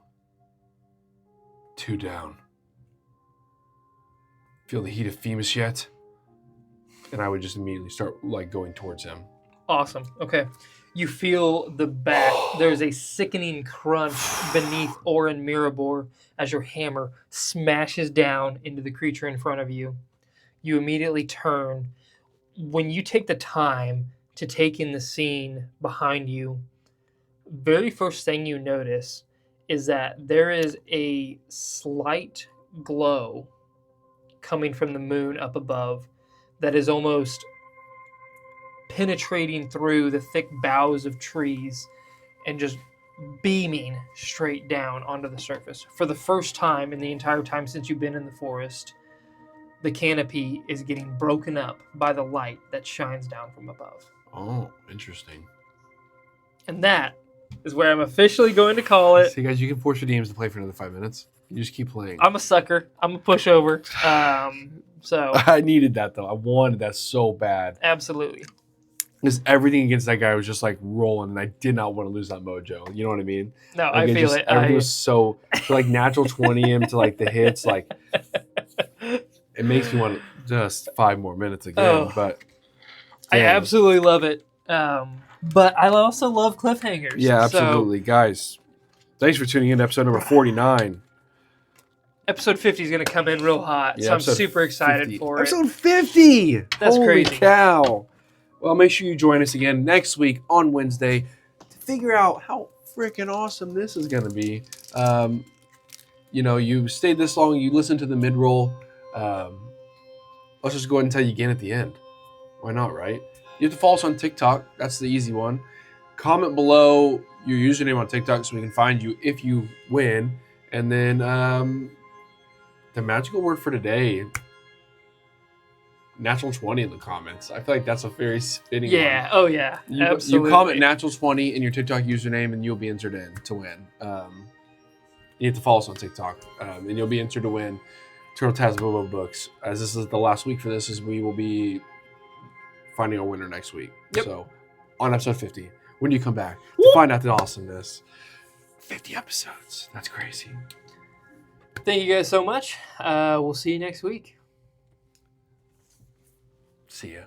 2 down. Feel the heat of Femus yet? And I would just immediately start like going towards him. Awesome. Okay. You feel the back. There's a sickening crunch beneath Orin Mirabor as your hammer smashes down into the creature in front of you. You immediately turn. When you take the time to take in the scene behind you, very first thing you notice is that there is a slight glow coming from the moon up above that is almost penetrating through the thick boughs of trees and just beaming straight down onto the surface. For the first time in the entire time since you've been in the forest, the canopy is getting broken up by the light that shines down from above. Oh, interesting. And that is where I'm officially going to call it. See, guys, you can force your DMs to play for another 5 minutes. You just keep playing. I'm a sucker. I'm a pushover. So I needed that, though. I wanted that so bad. absolutely. Because everything against that guy was just like rolling, and I did not want to lose that mojo. You know what I mean? No, Like, I feel just, it. Everything was so, to like natural 20 him to like the hits, like it makes me want just 5 more minutes again. Oh. But I dang. absolutely love it. But I also love cliffhangers. Yeah, So, absolutely. Guys, thanks for tuning in to episode number 49. episode 50 is going to come in real hot. Yeah, so I'm episode super excited 50. for it. Episode 50! That's Holy crazy. cow. Well, make sure you join us again next week on Wednesday to figure out how freaking awesome this is going to be. You know, you stayed this long, you listened to the mid-roll. Let's just go ahead and tell you again at the end. Why not, right? You have to follow us on TikTok. That's the easy one. Comment below your username on TikTok so we can find you if you win. And then the magical word for today, natural 20 in the comments. I feel like that's a very fitting one. Yeah. Oh, yeah. You Absolutely. comment natural 20 in your TikTok username and you'll be entered in to win. You have to follow us on TikTok and you'll be entered to win Turtle Taz Bobo books. As this is the last week for this, is we will be finding our winner next week. Yep. So on episode 50, when you come back to find out the awesomeness. 50 episodes. That's crazy. Thank you guys so much. We'll see you next week. See ya.